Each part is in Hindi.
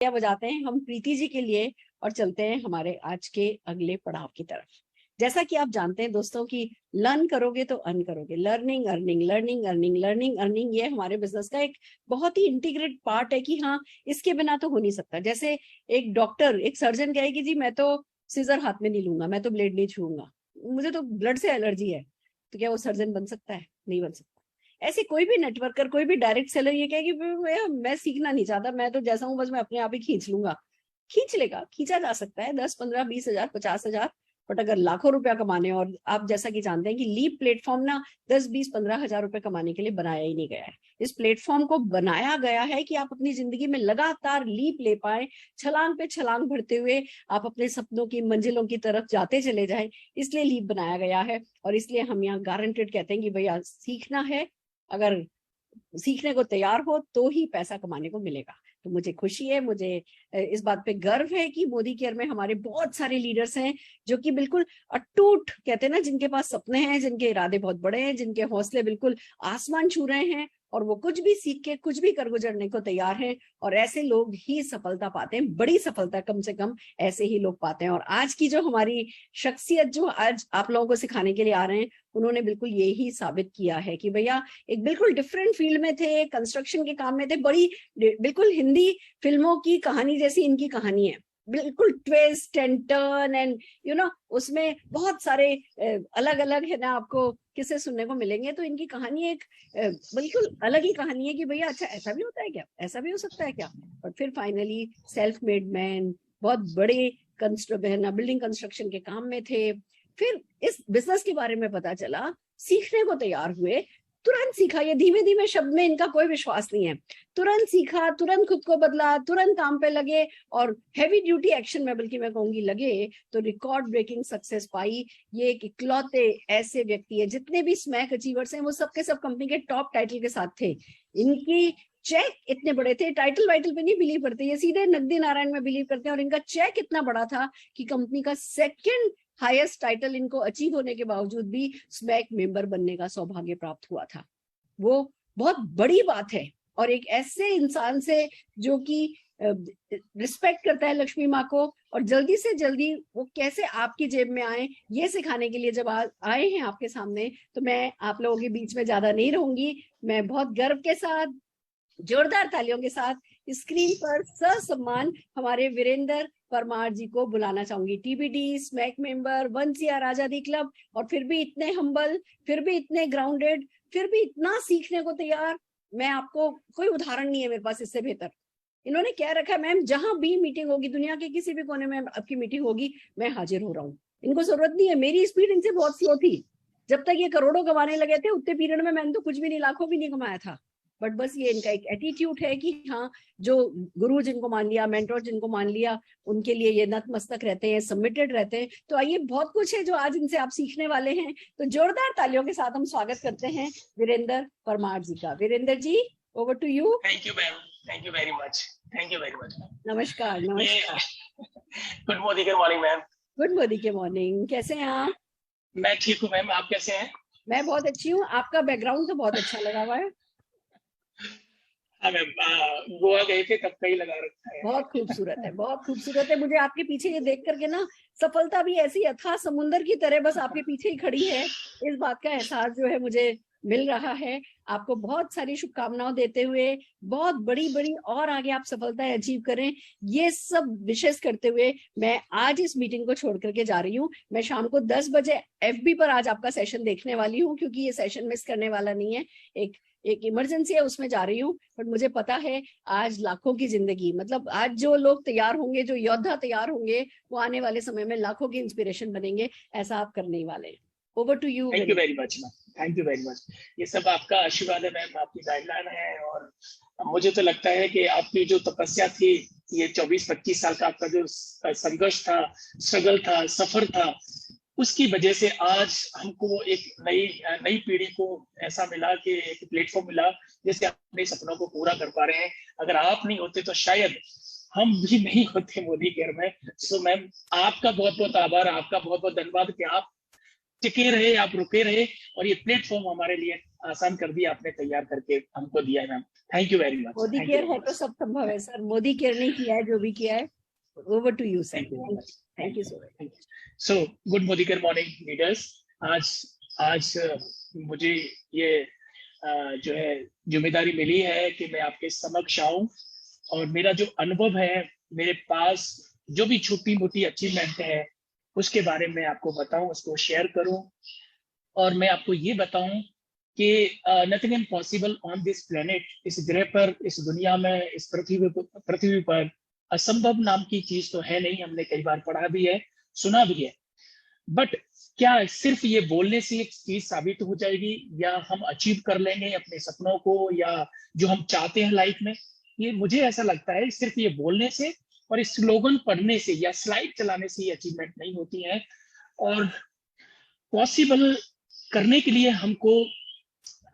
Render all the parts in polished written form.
क्या बजाते हैं हम प्रीति जी के लिए और चलते हैं हमारे आज के अगले पड़ाव की तरफ। जैसा कि आप जानते हैं दोस्तों कि लर्न करोगे तो अर्न करोगे, learning earning learning earning learning earning, ये हमारे बिजनेस का एक बहुत ही इंटीग्रेट पार्ट है कि हाँ, इसके बिना तो हो नहीं सकता। जैसे एक डॉक्टर, एक सर्जन कहे कि जी मैं तो सीजर हाथ में नहीं लूंगा, मैं तो ब्लेड नहीं छूंगा, मुझे तो ब्लड से एलर्जी है, तो क्या वो सर्जन बन सकता है? नहीं बन सकता। ऐसे कोई भी नेटवर्कर, कोई भी डायरेक्ट सेलर ये कहे कि मैं सीखना नहीं चाहता, मैं तो जैसा हूं बस मैं अपने आप ही खींच लूंगा, खींच लेगा, खींचा जा सकता है 10 15 20 हजार 50 हजार। बट अगर लाखों रुपया कमाने, और आप जैसा कि जानते हैं कि लीप प्लेटफॉर्म ना 10 20 15 हजार रुपए कमाने के लिए बनाया ही नहीं गया है। इस प्लेटफॉर्म को बनाया गया है कि आप अपनी जिंदगी में लगातार लीप ले पाए, छलांग पे छलांग भरते हुए आप अपने सपनों की मंजिलों की तरफ जाते चले जाए, इसलिए लीप बनाया गया है। और इसलिए हम यहाँ गारंटेड कहते हैं कि भैया सीखना है, अगर सीखने को तैयार हो तो ही पैसा कमाने को मिलेगा। तो मुझे खुशी है, मुझे इस बात पे गर्व है कि मोदी केयर में हमारे बहुत सारे लीडर्स हैं जो कि बिल्कुल अटूट, कहते हैं ना, जिनके पास सपने हैं, जिनके इरादे बहुत बड़े हैं, जिनके हौसले बिल्कुल आसमान छू रहे हैं, और वो कुछ भी सीख के कुछ भी कर गुजरने को तैयार हैं। और ऐसे लोग ही सफलता पाते हैं, बड़ी सफलता कम से कम ऐसे ही लोग पाते हैं। और आज की जो हमारी शख्सियत जो आज आप लोगों को सिखाने के लिए आ रहे हैं, उन्होंने बिल्कुल यही साबित किया है कि भैया एक बिल्कुल डिफरेंट फील्ड में थे, कंस्ट्रक्शन के काम में थे, बड़ी बिल्कुल हिंदी फिल्मों की कहानी जैसी इनकी कहानी है, बिल्कुल ट्विस्ट एंड टर्न एंड उसमें बहुत सारे अलग अलग है ना, आपको किस्से सुनने को मिलेंगे। तो इनकी कहानी एक बिल्कुल अलग ही कहानी है कि भैया अच्छा ऐसा भी होता है क्या, ऐसा भी हो सकता है क्या। और फिर फाइनली सेल्फ मेड मैन, बहुत बड़े बिल्डिंग कंस्ट्रक्शन के काम में थे। फिर इस बिजनेस के बारे में पता चला, सीखने को तैयार हुए, तुरंत सीखा। ये धीमे धीमे शब्द में इनका कोई विश्वास नहीं है। तुरंत सीखा, तुरंत खुद को बदला, तुरंत काम पे लगे, और हैवी ड्यूटी एक्शन में बल्कि मैं कहूंगी लगे, तो रिकॉर्ड ब्रेकिंग सक्सेस पाई। ये एक इकलौते ऐसे व्यक्ति है, जितने भी स्मैक अचीवर्स हैं वो सबके सब कंपनी के टॉप टाइटल के साथ थे। इनकी चेक इतने बड़े थे, टाइटल वाइटल पे नहीं बिलीव करते, ये सीधे नकदी नारायण में बिलीव करते हैं। और इनका चेक इतना बड़ा था कि कंपनी का सेकंड हाईएस्ट टाइटल इनको अचीव होने के बावजूद भी स्मैक मेंबर बनने का सौभाग्य प्राप्त हुआ था। वो बहुत बड़ी बात है। और एक ऐसे इंसान से जो कि रिस्पेक्ट करता है लक्ष्मी माँ को, और जल्दी से जल्दी वो कैसे आपकी जेब में आए, ये सिखाने के लिए जब आए हैं आपके सामने, तो मैं आप लोगों के बीच में ज्यादा नहीं रहूंगी। मैं बहुत गर्व के साथ, जोरदार तालियों के साथ स्क्रीन पर ससम्मान हमारे वीरेंद्र परमार जी को बुलाना चाहूंगी। टीबीडी स्मैक मेंबर, वंसिया आजादी क्लब, और फिर भी इतने हम्बल, फिर भी इतने ग्राउंडेड, फिर भी इतना सीखने को तैयार। मैं आपको कोई उदाहरण नहीं है मेरे पास इससे बेहतर। इन्होंने क्या रखा है, मैम जहां भी मीटिंग होगी, दुनिया के किसी भी कोने में आपकी मीटिंग होगी, मैं हाजिर हो रहा हूँ। इनको जरूरत नहीं है, मेरी स्पीड इनसे बहुत स्लो थी। जब तक ये करोड़ों कमाने लगे थे उतने पीरियड में मैंने तो कुछ भी नहीं, लाखों भी नहीं कमाया था। बट बस ये इनका एक एटीट्यूड है कि हाँ, जो गुरु जिनको मान लिया, मेंटोर जिनको मान लिया, उनके लिए ये नतमस्तक रहते हैं, सबमिटेड रहते हैं। तो आइए, बहुत कुछ है जो आज इनसे आप सीखने वाले हैं। तो जोरदार तालियों के साथ हम स्वागत करते हैं वीरेंद्र परमार जी का। Virendra ji, over to you. Thank you ma'am, thank you very much, thank you very much. नमस्कार। नमस्कार। Good morning, good morning ma'am. Good morning के मॉर्निंग, कैसे हैं आप? मैं ठीक हूँ मैम, आप कैसे हैं? मैं बहुत अच्छी हूँ। आपका बैकग्राउंड तो बहुत अच्छा लगा हुआ है। हाँ मैम, गोवा गए थे तब कहीं लगा रखा है। बहुत खूबसूरत है, बहुत खूबसूरत है। मुझे आपके पीछे ये देख करके ना, सफलता भी ऐसी अथाह समुंदर की तरह बस आपके पीछे ही खड़ी है, इस बात का एहसास जो है मुझे मिल रहा है। आपको बहुत सारी शुभकामनाएं देते हुए, बहुत बड़ी बड़ी और आगे आप सफलताएं अचीव करें, ये सब विशेष करते हुए मैं आज इस मीटिंग को छोड़ करके जा रही हूँ। मैं शाम को 10 बजे एफबी पर आज आपका सेशन देखने वाली हूँ, क्योंकि ये सेशन मिस करने वाला नहीं है। एक इमरजेंसी है, उसमें जा रही हूँ। पर मुझे पता है आज लाखों की जिंदगी, मतलब आज जो लोग तैयार होंगे, जो योद्धा तैयार होंगे, वो आने वाले समय में लाखों की इंस्पिरेशन बनेंगे। ऐसा आप करने वाले। Over to you. Thank you very much ma'am, thank you very much. ये सब आपका आशीर्वाद है मैम, आपकी गाइडलाइन है। और मुझे तो लगता है कि आपकी जो तपस्या थी, ये 24-25 साल का आपका जो संघर्ष था, स्ट्रगल था, सफर था, उसकी वजह से आज हमको एक नई पीढ़ी को ऐसा मिला कि एक प्लेटफॉर्म मिला जिससे अपने सपनों को पूरा कर पा रहे हैं। अगर आप नहीं होते तो शायद हम भी नहीं होते मोदी केयर में। सो मैम, आपका बहुत बहुत आभार, आपका बहुत बहुत धन्यवाद कि आप टिके रहे, आप रुके रहे, और ये प्लेटफॉर्म हमारे लिए आसान कर दिया आपने, तैयार करके हमको दिया है ma'am. Thank you very much. Modi care है तो सब संभव है सर। मोदी केयर ने किया है जो भी किया है। Over to you sir. Thank you so much. So good Modicare morning leaders. आज मुझे ये जो है जिम्मेदारी मिली है कि मैं आपके समक्ष आऊं और मेरा जो अनुभव है, मेरे पास जो भी छोटी मोटी अचीवमेंट है, उसके बारे में आपको बताऊं, उसको शेयर करूं, और मैं आपको ये बताऊं कि nothing impossible on this planet, इस ग्रह पर, इस दुनिया में, इस पृथ्वी पर असंभव नाम की चीज तो है नहीं। हमने कई बार पढ़ा भी है, सुना भी है, बट क्या सिर्फ ये बोलने से एक चीज साबित हो जाएगी, या हम अचीव कर लेंगे अपने सपनों को, या जो हम चाहते हैं लाइफ में? ये मुझे ऐसा लगता है सिर्फ ये बोलने से और इस स्लोगन पढ़ने से या स्लाइड चलाने से ये अचीवमेंट नहीं होती है। और पॉसिबल करने के लिए हमको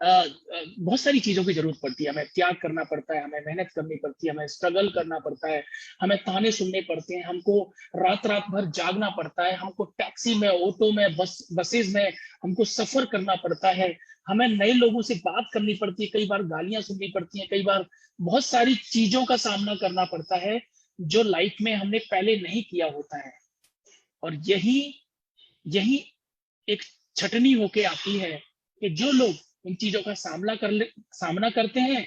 बहुत सारी चीजों की जरूरत पड़ती है। हमें त्याग करना पड़ता है, हमें मेहनत करनी पड़ती है, हमें स्ट्रगल करना पड़ता है, हमें ताने सुनने पड़ते हैं, हमको रात रात भर जागना पड़ता है, हमको टैक्सी में, ऑटो में, बसेस में हमको सफर करना पड़ता है, हमें नए लोगों से बात करनी पड़ती है, कई बार गालियां सुननी पड़ती हैं, कई बार बहुत सारी चीजों का सामना करना पड़ता है जो लाइफ में हमने पहले नहीं किया होता है। और यही यही एक छटनी होके आती है कि जो लोग इन चीजों का सामना करते हैं,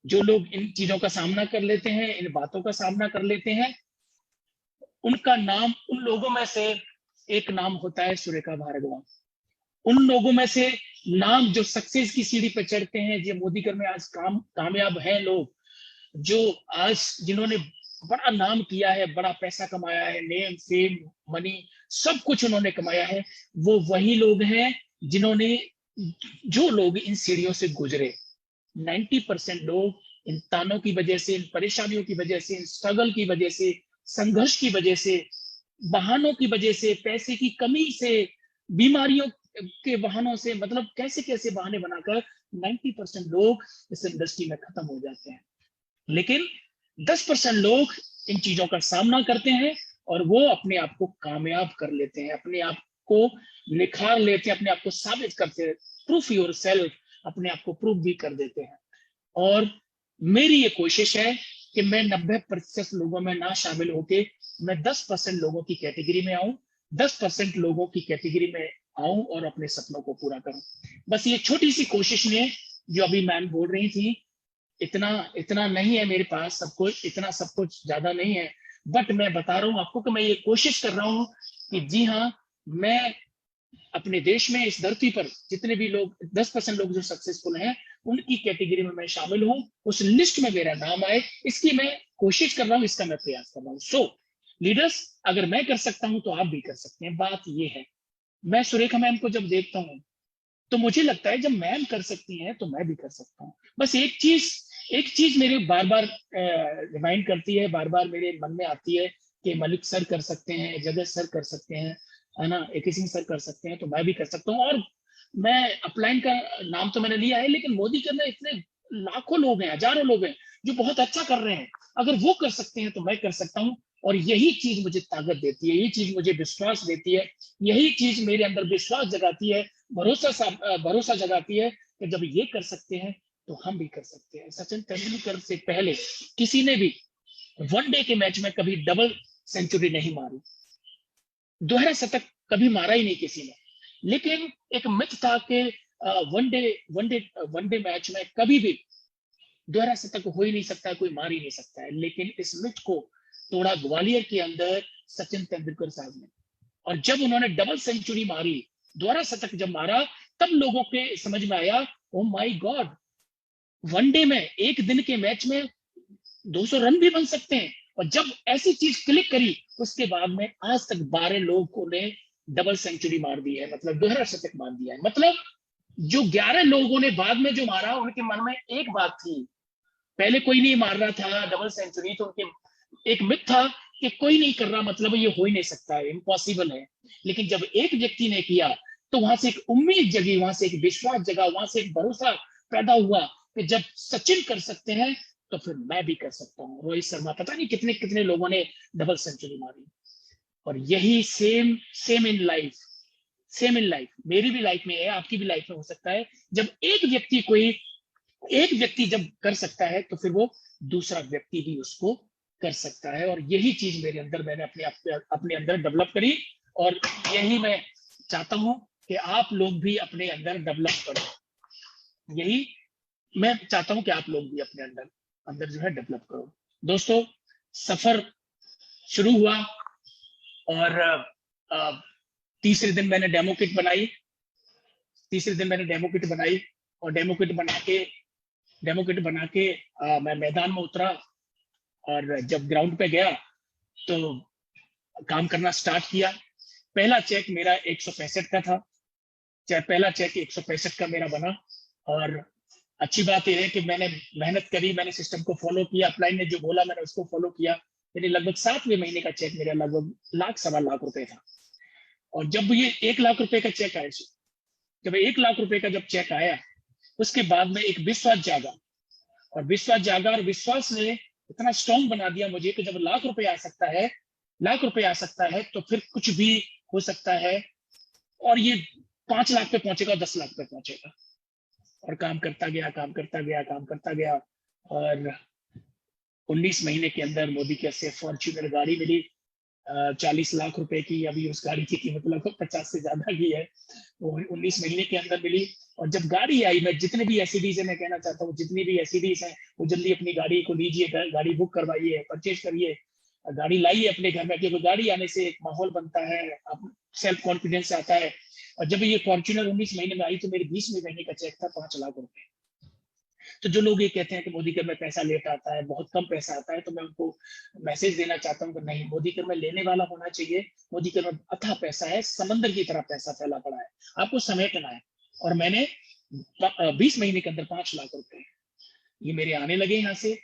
जो लोग इन चीजों का सामना कर लेते हैं, इन बातों का सामना कर लेते हैं, उनका नाम, उन लोगों में से एक नाम होता है सुरेखा भार्गवा। उन लोगों में से नाम जो सक्सेस की सीढ़ी पर चढ़ते हैं, जो मोदी केयर में आज कामयाब हैं लोग, जो आज जिन्होंने बड़ा नाम किया है, बड़ा पैसा कमाया है, नेम फेम मनी सब कुछ उन्होंने कमाया है, वो वही लोग हैं जिन्होंने, जो लोग इन सीढ़ियों से गुजरे। 90% लोग इन तानों की वजह से, इन परेशानियों की वजह से, इन स्ट्रगल की वजह से, संघर्ष की वजह से, बहानों की वजह से, पैसे की कमी से, बीमारियों के बहानों से, मतलब कैसे कैसे बहाने बनाकर 90% लोग इस इंडस्ट्री में खत्म हो जाते हैं। लेकिन 10% लोग इन चीजों का सामना करते हैं और वो अपने आप को कामयाब कर लेते हैं, अपने आप को निखार लेते हैं, अपने आप को साबित करते हैं, प्रूफ योर सेल्फ, अपने आप को प्रूफ भी कर देते हैं। और मेरी ये कोशिश है कि मैं 90% लोगों में ना शामिल होके मैं 10% लोगों की कैटेगरी में आऊं, 10% लोगों की कैटेगरी में आऊं और अपने सपनों को पूरा करूं। बस ये छोटी सी कोशिश में, जो अभी मैम बोल रही थी, इतना नहीं है मेरे पास सब कुछ, इतना सब कुछ ज्यादा नहीं है, बट मैं बता रहा हूं आपको कि मैं ये कोशिश कर रहा हूं कि जी हाँ, मैं अपने देश में, इस धरती पर जितने भी लोग, 10% लोग जो सक्सेसफुल हैं, उनकी कैटेगरी में मैं शामिल हूं, उस लिस्ट में मेरा नाम आए, इसकी मैं कोशिश कर रहा हूं, इसका मैं प्रयास कर रहा हूं। सो लीडर्स, अगर मैं कर सकता हूं तो आप भी कर सकते हैं। बात ये है, मैं सुरेखा मैम को जब देखता हूं तो मुझे लगता है जब मैम कर सकती हैं तो मैं भी कर सकता हूँ। बस एक चीज मेरे बार बार रिमाइंड करती है, बार बार मेरे मन में आती है कि मलिक सर कर सकते हैं, जगत सर कर सकते हैं, है ना, एके सिंह सर कर सकते हैं, तो मैं भी कर सकता हूँ। और मैं अपलाइन का नाम तो मैंने लिया है, लेकिन मोदी के अंदर इतने लाखों लोग हैं, हजारों लोग हैं जो बहुत अच्छा कर रहे हैं। अगर वो कर सकते हैं तो मैं कर सकता हूँ। और यही चीज मुझे ताकत देती है, यही चीज मुझे विश्वास देती है, यही चीज मेरे अंदर विश्वास जगाती है, भरोसा जगाती है कि जब ये कर सकते हैं तो हम भी कर सकते हैं। सचिन तेंदुलकर से पहले किसी ने भी वनडे के मैच में कभी डबल सेंचुरी नहीं मारी, दोहरा शतक कभी मारा ही नहीं किसी ने। लेकिन एक मिथ था कि वनडे मैच में कभी भी दोहरा शतक हो ही नहीं सकता, कोई मार ही नहीं सकता है। लेकिन इस मिथ को तोड़ा ग्वालियर के अंदर सचिन तेंदुलकर साहब ने, और जब उन्होंने डबल सेंचुरी मारी, दोहरा शतक जब मारा, तब लोगों के समझ में आया, ओ माय गॉड, वनडे में, एक दिन के मैच में 200 रन भी बन सकते हैं। और जब ऐसी चीज क्लिक करी, उसके बाद में आज तक 12 लोगों ने डबल सेंचुरी मार दी है, मतलब दोहरा शतक मार दिया है। मतलब जो 11 लोगों ने बाद में जो मारा, उनके मन में एक बात थी, पहले कोई नहीं मार रहा था डबल सेंचुरी, तो उनके एक मिथ था कि कोई नहीं कर रहा, मतलब ये हो ही नहीं सकता है, इम्पॉसिबल है। लेकिन जब एक व्यक्ति ने किया तो वहां से एक उम्मीद जगी, वहां से एक विश्वास जगा, वहां से एक भरोसा पैदा हुआ कि जब सचिन कर सकते हैं तो फिर मैं भी कर सकता हूँ। रोहित शर्मा, पता नहीं कितने कितने लोगों ने डबल सेंचुरी मारी। और यही same in life, same in life, मेरी भी लाइफ में है, आपकी भी लाइफ में हो सकता है। जब एक व्यक्ति जब कर सकता है तो फिर वो दूसरा व्यक्ति भी उसको कर सकता है। और यही चीज मेरे अंदर, मैंने अपने अंदर डेवलप करी, और यही मैं चाहता हूं कि आप लोग भी अपने अंदर डेवलप करो। यही मैं चाहता हूं कि आप लोग भी अपने अंदर जो है डेवलप करो। दोस्तों, सफर शुरू हुआ, और तीसरे दिन मैंने डेमो किट बनाई। और डेमो किट बना के मैं मैदान में उतरा, और जब ग्राउंड पे गया तो काम करना स्टार्ट किया। पहला चेक मेरा 165 का था। पहला चेक 165 का मेरा बना। और अच्छी बात यह है कि मैंने मेहनत करी, मैंने सिस्टम को फॉलो किया, अपलाइन ने जो बोला मैंने उसको फॉलो किया। मेरे लगभग 7वें महीने का चेक मेरा लगभग लाख, सवा लाख रुपए था। और जब ये 1 लाख रुपए का चेक आया, जब 1 लाख रुपए का जब चेक आया, उसके बाद में एक विश्वास जागा, और विश्वास ने इतना स्ट्रॉन्ग बना दिया मुझे कि जब लाख रुपए आ सकता है तो फिर कुछ भी हो सकता है। और ये 5 लाख पे पहुंचेगा, 10 लाख पे पहुंचेगा। और काम करता गया। और 19 महीने के अंदर मोदी के से फॉर्च्यूनर गाड़ी मिली, 40 लाख रुपए की। अभी उस गाड़ी की कीमत लगभग 50 से ज्यादा की है, वो 19 महीने के अंदर मिली। और जब गाड़ी आई, मैं जितने भी एसईडीज है, मैं कहना चाहता हूँ जितनी भी एसईडीज हैं, वो जल्दी अपनी गाड़ी को लीजिए, गाड़ी बुक करवाइए, परचेज करिए, गाड़ी लाइए अपने घर में, क्योंकि गाड़ी आने से एक माहौल बनता है, सेल्फ कॉन्फिडेंस आता है। और जब ये फॉर्च्यूनर 19 महीने में आई तो मेरे 20वें महीने का चेक था 5 लाख रुपए। तो जो लोग ये कहते हैं कि मोदी कर में पैसा लेट आता है, बहुत कम पैसा आता है, तो मैं उनको मैसेज देना चाहता हूँ कि नहीं, मोदी कर में लेने वाला होना चाहिए। मोदी कर में अथाह पैसा है, समंदर की तरह पैसा फैला पड़ा है, आपको समेटना है। और मैंने 20 महीने के अंदर 5 लाख रुपए ये मेरे आने लगे। यहाँ से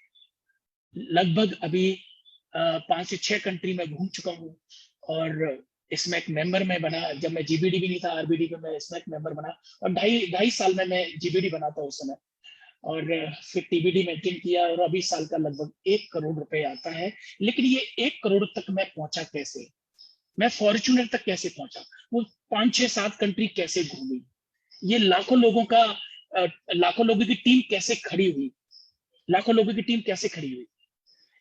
लगभग अभी 5 से 6 कंट्री में घूम चुका हूँ, और इसमें एक मेंबर में बना। जब मैं जीबीडी भी नहीं था, आरबीडी में, मैं इसमें एक मेंबर बना, और ढाई साल में मैं जीबीडी बना था उस समय, और फिर टीबीडी मेंटेन किया। और अभी साल का लगभग 1 करोड़ रुपए आता है। लेकिन ये 1 करोड़ तक मैं पहुंचा कैसे, मैं फॉर्च्यूनर तक कैसे पहुंचा, वो 5-6-7 कंट्री कैसे घूमी, ये लाखों लोगों की टीम कैसे खड़ी हुई,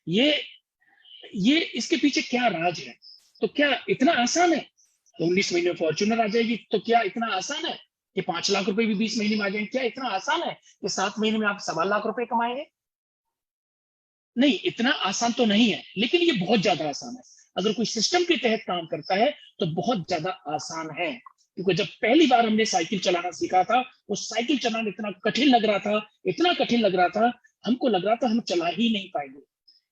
ये इसके पीछे क्या राज है। तो क्या इतना आसान है तो 19 महीने में फॉर्च्यूनर आ जाएगी? तो क्या इतना आसान है कि 5 लाख रुपए भी 20 महीने में आ जाएंगे? क्या इतना आसान है कि 7 महीने में आप 1.25 लाख रुपए कमाएंगे? नहीं, इतना आसान तो नहीं है, लेकिन ये बहुत ज्यादा आसान है। अगर कोई सिस्टम के तहत काम करता है तो बहुत ज्यादा आसान है। क्योंकि जब पहली बार हमने साइकिल चलाना सीखा था, वो साइकिल चलाना इतना कठिन लग रहा था, हमको लग रहा था हम चला ही नहीं पाएंगे।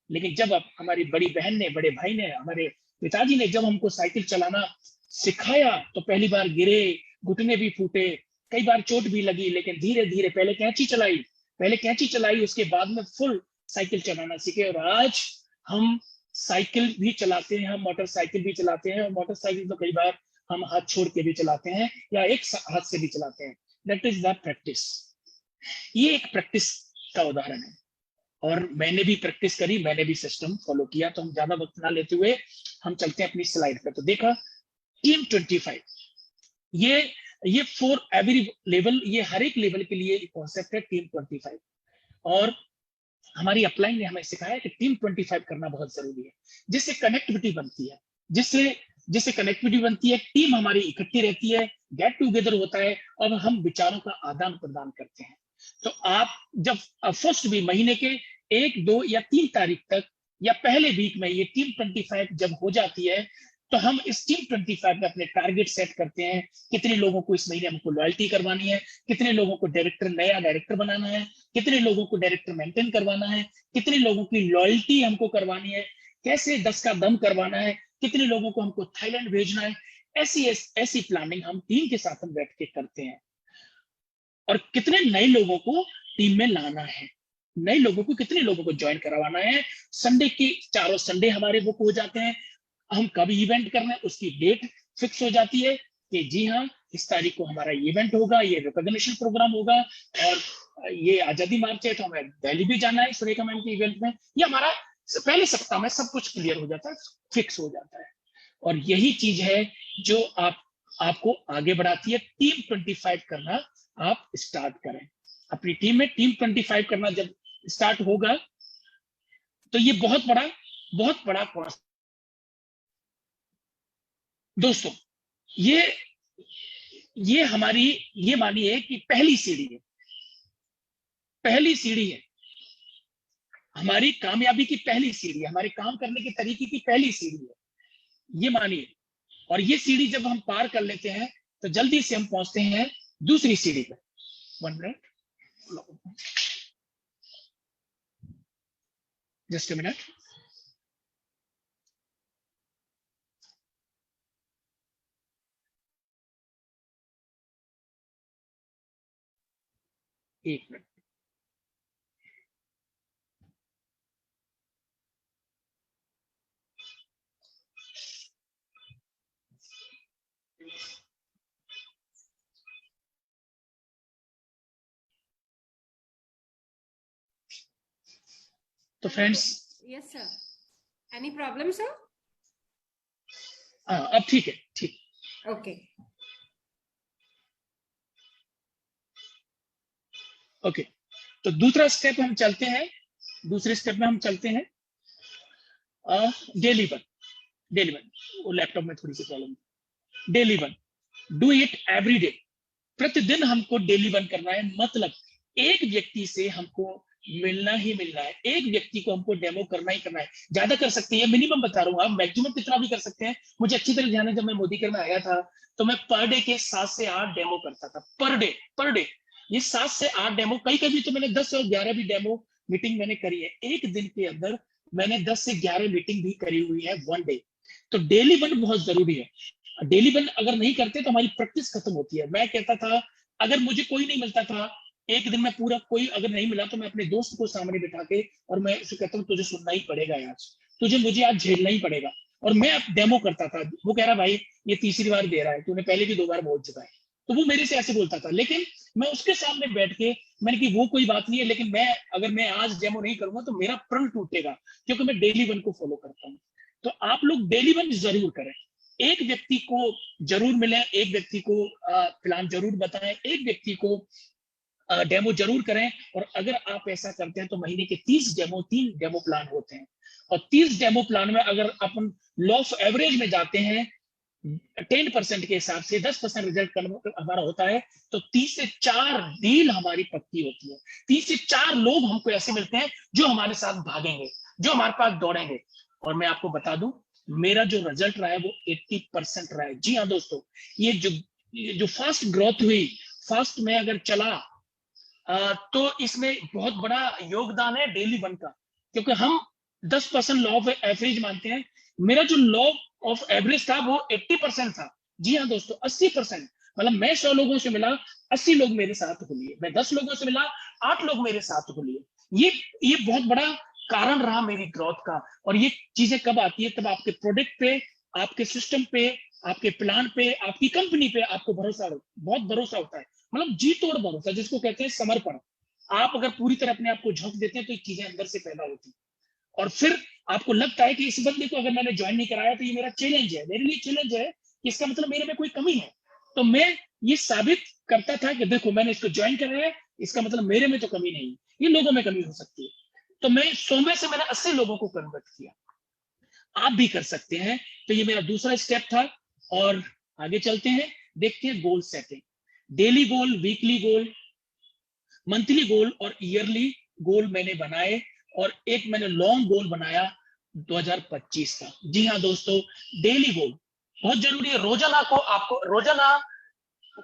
लेकिन जब अब हमारी बड़ी बहन ने, बड़े भाई ने, हमारे पिताजी ने जब हमको साइकिल चलाना सिखाया, तो पहली बार गिरे, घुटने भी फूटे, कई बार चोट भी लगी, लेकिन धीरे धीरे पहले कैंची चलाई, उसके बाद में फुल साइकिल चलाना सीखे। और आज हम साइकिल भी चलाते हैं, हम मोटरसाइकिल भी चलाते हैं, और मोटरसाइकिल तो कई बार हम हाथ छोड़ के भी चलाते हैं, या एक हाथ से भी चलाते हैं। That is the practice. ये एक प्रैक्टिस का उदाहरण है, और मैंने भी प्रैक्टिस करी, मैंने भी सिस्टम फॉलो किया। तो हम ज्यादा वक्त ना लेते हुए हम चलते हैं अपनी स्लाइड पे। तो देखा टीम 25, ये फॉर एवरी लेवल, ये हर एक लेवल के लिए कॉन्सेप्ट है टीम 25। और हमारी अपलाइन ने हमें सिखाया कि टीम 25 करना बहुत जरूरी है, जिससे कनेक्टिविटी बनती है, टीम हमारी इकट्ठी रहती है, गेट टुगेदर होता है, और हम विचारों का आदान प्रदान करते हैं। तो आप जब फर्स्ट भी महीने के 1, 2 या 3 तारीख तक, या पहले वीक में ये टीम 25 जब हो जाती है, तो हम इस टीम 25 में अपने टारगेट सेट करते हैं। कितने लोगों को इस महीने हमको लॉयल्टी करवानी है, कितने लोगों को नया डायरेक्टर बनाना है, कितने लोगों को डायरेक्टर मेंटेन करवाना है, कितने लोगों की लॉयल्टी हमको करवानी है, कैसे 10 का दम करवाना है, कितने लोगों को हमको थाईलैंड भेजना है। ऐसी प्लानिंग हम टीम के साथ हम बैठ के करते हैं। और कितने नए लोगों को टीम में लाना है, कितने लोगों को ज्वाइन करवाना है। संडे की 4 संडे हमारे बुक हो जाते हैं। हम कब इवेंट करना है उसकी डेट फिक्स हो जाती है कि जी हाँ, इस तारीख को हमारा इवेंट होगा, ये रिकॉग्निशन प्रोग्राम होगा, और ये आजादी मार्च है तो हमें दिल्ली भी जाना है सुरेखा मैम के इवेंट में। ये हमारा पहले सप्ताह में सब कुछ क्लियर हो जाता है, फिक्स हो जाता है। और यही चीज है जो आप आपको आगे बढ़ाती है। टीम 25 करना आप स्टार्ट करें, अपनी टीम में टीम 25 करना जब स्टार्ट होगा तो ये बहुत बड़ा कॉन्सेप्ट दोस्तों। ये हमारी, ये मानिए कि पहली सीढ़ी है हमारी कामयाबी की, पहली सीढ़ी है हमारे काम करने के तरीके की, पहली सीढ़ी है, ये मानिए। और ये सीढ़ी जब हम पार कर लेते हैं तो जल्दी से हम पहुंचते हैं दूसरी सीढ़ी पे। 1 मिनट, जस्ट अ मिनट। एक मिनट। तो friends, yes sir, any problem sir? हाँ अब ठीक है, ठीक। ओके ओके, तो दूसरा स्टेप हम चलते हैं, दूसरे स्टेप में हम चलते हैं डेली वन। वो लैपटॉप में थोड़ी सी प्रॉब्लम है। Daily one, do it every day. प्रतिदिन हमको डेली वन करना है, मतलब एक व्यक्ति से हमको मिलना ही मिलना है, एक व्यक्ति को हमको डेमो करना ही करना है। ज्यादा कर सकते हैं, मिनिमम बता रहा हूँ, आप मैक्सिमम कितना भी कर सकते हैं। मुझे अच्छी तरह ध्यान है, जब मैं मोदी केयर में आया था तो मैं पर डे के 7 से 8 डेमो करता था, पर डे। ये 7 से 8 डेमो, कई कभी तो मैंने 10 और 11 भी डेमो मीटिंग मैंने करी है। एक दिन के अंदर मैंने 10 से 11 मीटिंग भी करी हुई है, 1 डे। तो डेली वन बहुत जरूरी है। डेली वन अगर नहीं करते तो हमारी प्रैक्टिस खत्म होती है। मैं कहता था, अगर मुझे कोई नहीं मिलता था, एक दिन में पूरा कोई अगर नहीं मिला तो मैं अपने दोस्त को सामने बिठा के और मैं उसे कहता हूँ, तुझे सुनना ही पड़ेगा आज, मुझे आज झेलना ही पड़ेगा। और मैं डेमो करता था। वो कह रहा, भाई ये तीसरी बार दे रहा है, तूने पहले भी 2 बार बोल चुका है। तो वो मेरे से ऐसे बोलता था, लेकिन मैं उसके सामने बैठ के मैंने कि वो कोई बात नहीं है, लेकिन अगर मैं आज डेमो नहीं करूंगा तो मेरा प्रण टूटेगा, क्योंकि मैं डेली वन को फॉलो करता हूँ। तो आप लोग डेली वन जरूर करें, एक व्यक्ति को जरूर मिले, एक व्यक्ति को प्लान जरूर बताएं, एक व्यक्ति को डेमो जरूर करें। और अगर आप ऐसा करते हैं तो महीने के 3 डेमो प्लान होते हैं। और 30 डेमो प्लान में अगर अपन लॉ ऑफ एवरेज में जाते हैं 10% के हिसाब से, 10% रिजल्ट हमारा होता है, तो 30 से 4 डील हमारी पक्की होती है। 30 से 4 लोग हमको ऐसे मिलते हैं जो हमारे साथ भागेंगे, जो हमारे पास दौड़ेंगे। और मैं आपको बता दूं, मेरा जो रिजल्ट रहा है वो 80% रहा है। जी हाँ दोस्तों, ये जो फास्ट ग्रोथ हुई, फास्ट में अगर चला तो इसमें बहुत बड़ा योगदान है डेली वन का, क्योंकि हम 10% लॉ ऑफ एवरेज मानते हैं। मेरा जो लॉ ऑफ एवरेज था वो 80% था। जी हाँ दोस्तों, 80%। मतलब मैं 100 लोगों से मिला, 80 लोग मेरे साथ हो लिए। मैं 10 लोगों से मिला, 8 लोग मेरे साथ हो लिए। ये बहुत बड़ा कारण रहा मेरी ग्रोथ का। और ये चीजें कब आती है, तब आपके प्रोडक्ट पे, आपके सिस्टम पे, आपके प्लान पे, आपकी कंपनी पे आपको बहुत भरोसा होता है। मतलब जी तोड़ भरोसा, जिसको कहते हैं समर्पण। आप अगर पूरी तरह अपने आप को झोंक देते हैं तो ये चीजें अंदर से पैदा होती हैं। और फिर आपको लगता है कि इस बंदे को अगर मैंने ज्वाइन नहीं कराया तो ये मेरा चैलेंज है, मेरे लिए चैलेंज है, इसका मतलब मेरे में कोई कमी है। तो मैं ये साबित करता था कि देखो, मैंने इसको ज्वाइन कराया है, इसका मतलब मेरे में तो कमी नहीं, ये लोगों में कमी हो सकती है। तो मैं 100 में से मैंने 80 लोगों को कन्वर्ट किया। आप भी कर सकते हैं। तो ये मेरा दूसरा स्टेप था। और आगे चलते हैं, देखते हैं गोल सेटिंग। डेली गोल, वीकली गोल, मंथली गोल और ईयरली गोल मैंने बनाए। और एक मैंने लॉन्ग गोल बनाया 2025 का। जी हाँ दोस्तों, डेली गोल बहुत जरूरी है। रोजाना को आपको, रोजाना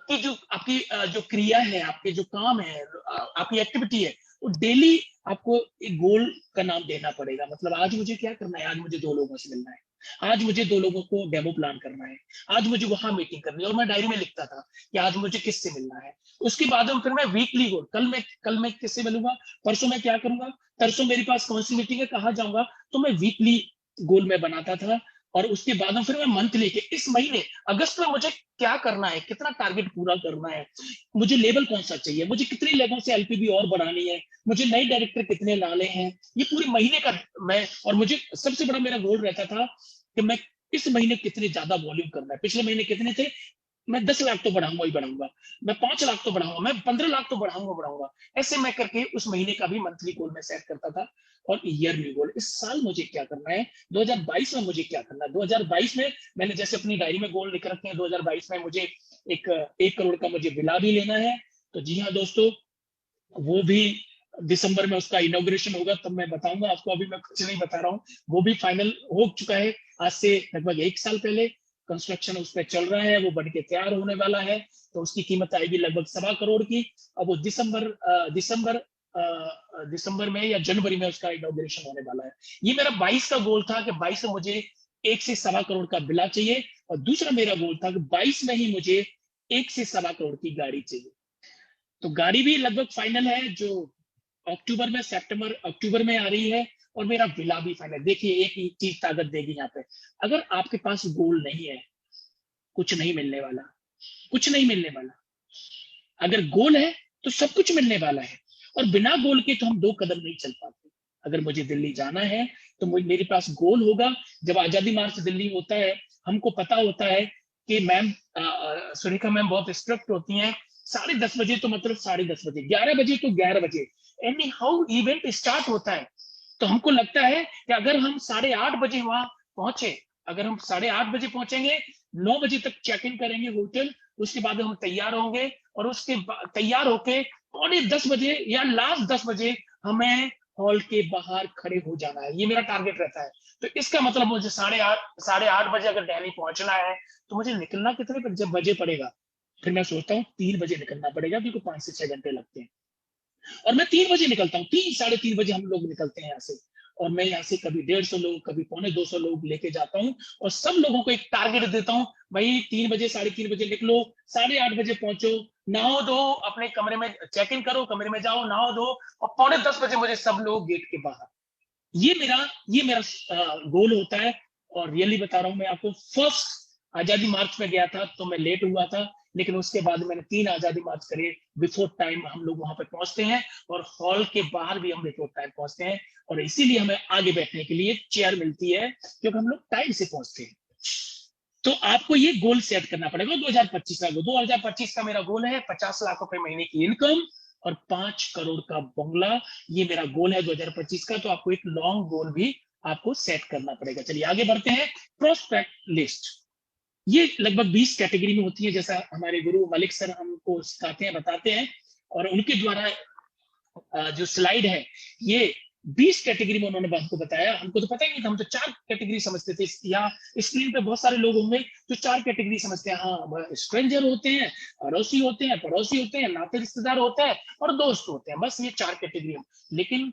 की जो आपकी जो क्रिया है, आपके जो काम है, आपकी एक्टिविटी है, वो डेली आपको एक गोल का नाम देना पड़ेगा। मतलब आज मुझे क्या करना है, आज मुझे 2 लोगों से मिलना है, आज मुझे 2 लोगों को डेमो प्लान करना है, आज मुझे वहां मीटिंग करनी है। और मैं डायरी में लिखता था कि आज मुझे किससे मिलना है। उसके बाद फिर मैं वीकली गोल, कल मैं किससे मिलूंगा, परसों मैं क्या करूंगा, परसों मेरे पास कौन सी मीटिंग है, कहाँ जाऊंगा। तो मैं वीकली गोल में बनाता था। और उसके बाद फिर मैं मंथली के, इस महीने अगस्त में मुझे क्या करना है, कितना टारगेट पूरा करना है, मुझे लेवल कौन सा चाहिए, मुझे कितनी लेवल से एलपीबी और बढ़ानी है, मुझे नए डायरेक्टर कितने लाने हैं, ये पूरे महीने का मैं। और मुझे सबसे बड़ा मेरा गोल रहता था कि मैं इस महीने कितने ज्यादा वॉल्यूम करना है। पिछले महीने कितने थे, मैं 10 लाख तो बढ़ाऊंगा ही बढ़ाऊंगा, मैं 5 लाख तो बढ़ाऊंगा, मैं 15 लाख तो बढ़ाऊंगा। ऐसे मैं करके उस महीने का भी मंथली गोल मैं सेट करता था और ईयरली गोल। इस साल मुझे क्या करना है, 2022 में मुझे क्या करना है। 2022 में मैंने जैसे अपनी डायरी में गोल लिख रखे हैं, 2022 में मुझे 1 करोड़ का मुझे विला भी लेना है। तो जी हाँ दोस्तों, वो भी दिसंबर में उसका इनॉग्रेशन होगा, तब मैं बताऊंगा आपको, अभी मैं कुछ नहीं बता रहा हूँ। वो भी फाइनल हो चुका है, आज से लगभग 1 साल पहले कंस्ट्रक्शन उस पर चल रहा है, वो बन के तैयार होने वाला है। तो उसकी कीमत आएगी लगभग 1.25 करोड़ की। अब वो दिसंबर में या जनवरी में उसका इनॉग्रेशन होने वाला है। ये मेरा 22 का गोल था कि 22 में मुझे 1 से 1.25 करोड़ का विला चाहिए, और दूसरा मेरा गोल था कि 22 में ही मुझे 1 से 1.25 करोड़ की गाड़ी चाहिए। तो गाड़ी भी लगभग फाइनल है, जो अक्टूबर में आ रही है, और मेरा विला भी फाइनल। देखिए एक ही चीज ताकत देगी यहाँ पे, अगर आपके पास गोल नहीं है, कुछ नहीं मिलने वाला, कुछ नहीं मिलने वाला। अगर गोल है तो सब कुछ मिलने वाला है, और बिना गोल के तो हम 2 कदम नहीं चल पाते। अगर मुझे दिल्ली जाना है तो मेरे पास गोल होगा। जब आजादी मार्च दिल्ली होता है, हमको पता होता है कि मैम सुरेखा मैम बहुत स्ट्रिक्ट होती हैं, 10:30 बजे तो मतलब 10:30 बजे, 11 बजे तो 11 बजे, एनी हाउ इवेंट स्टार्ट होता है। तो हमको लगता है कि अगर हम 8:30 बजे वहां पहुंचे, अगर हम 8:30 बजे पहुंचेंगे, 9 बजे तक चेक इन करेंगे होटल, उसके बाद हम तैयार होंगे, और उसके तैयार होके 9:45 बजे या लास्ट 10 बजे हमें हॉल के बाहर खड़े हो जाना है। ये मेरा टारगेट रहता है। तो इसका मतलब मुझे 8:30 बजे अगर दिल्ली पहुंचना है, तो मुझे निकलना कितने जब बजे पड़ेगा, फिर मैं सोचता हूँ 3 बजे निकलना पड़ेगा, क्योंकि 5 से 6 घंटे लगते हैं। और मैं 3 बजे निकलता हूँ, 3-3:30 बजे हम लोग निकलते हैं यहाँ से। और मैं यहाँ से कभी 150 लोग, कभी 250 लोग लेके जाता हूँ, और सब लोगों को एक टारगेट देता हूँ, भाई 3 बजे 3:30 बजे निकलो, 8:30 बजे पहुंचो, नहाओ धो, अपने कमरे में चेक इन करो, कमरे में जाओ, नहाओ धो, और 9:45 बजे मुझे सब लोग गेट के बाहर। ये मेरा गोल होता है। और रियली बता रहा हूँ, मैं आपको फर्स्ट आजादी मार्च में गया था तो मैं लेट हुआ था, लेकिन उसके बाद मैंने 3 आजादी मार्च करे, बिफोर टाइम हम लोग वहां पे पहुंचते हैं, और हॉल के बाहर भी हम बिफोर टाइम पहुंचते हैं, और इसीलिए हमें आगे बैठने के लिए चेयर मिलती है, क्योंकि हम लोग टाइम से पहुंचते हैं। तो आपको ये गोल सेट करना पड़ेगा 2025 का। 2025 का मेरा गोल है 50 लाख रुपए महीने की इनकम और 5 करोड़ का बंगला। ये मेरा गोल है 2025 का। तो आपको एक लॉन्ग गोल भी आपको सेट करना पड़ेगा। चलिए आगे बढ़ते हैं। प्रोस्पेक्ट लिस्ट, ये लगभग 20 कैटेगरी में होती है, जैसा हमारे गुरु मलिक सर हमको सिखाते हैं, बताते हैं, और उनके द्वारा जो स्लाइड है, ये 20 कैटेगरी में उन्होंने हमको बताया। हमको तो पता ही नहीं था, हम तो 4 कैटेगरी समझते थे। यहाँ स्क्रीन पे बहुत सारे लोग होंगे जो 4 कैटेगरी समझते हैं। हाँ, स्ट्रेंजर होते हैं, अड़ोसी होते हैं, पड़ोसी होते हैं, नाते रिश्तेदार होते हैं, और दोस्त होते हैं, बस ये 4 कैटेगरी। लेकिन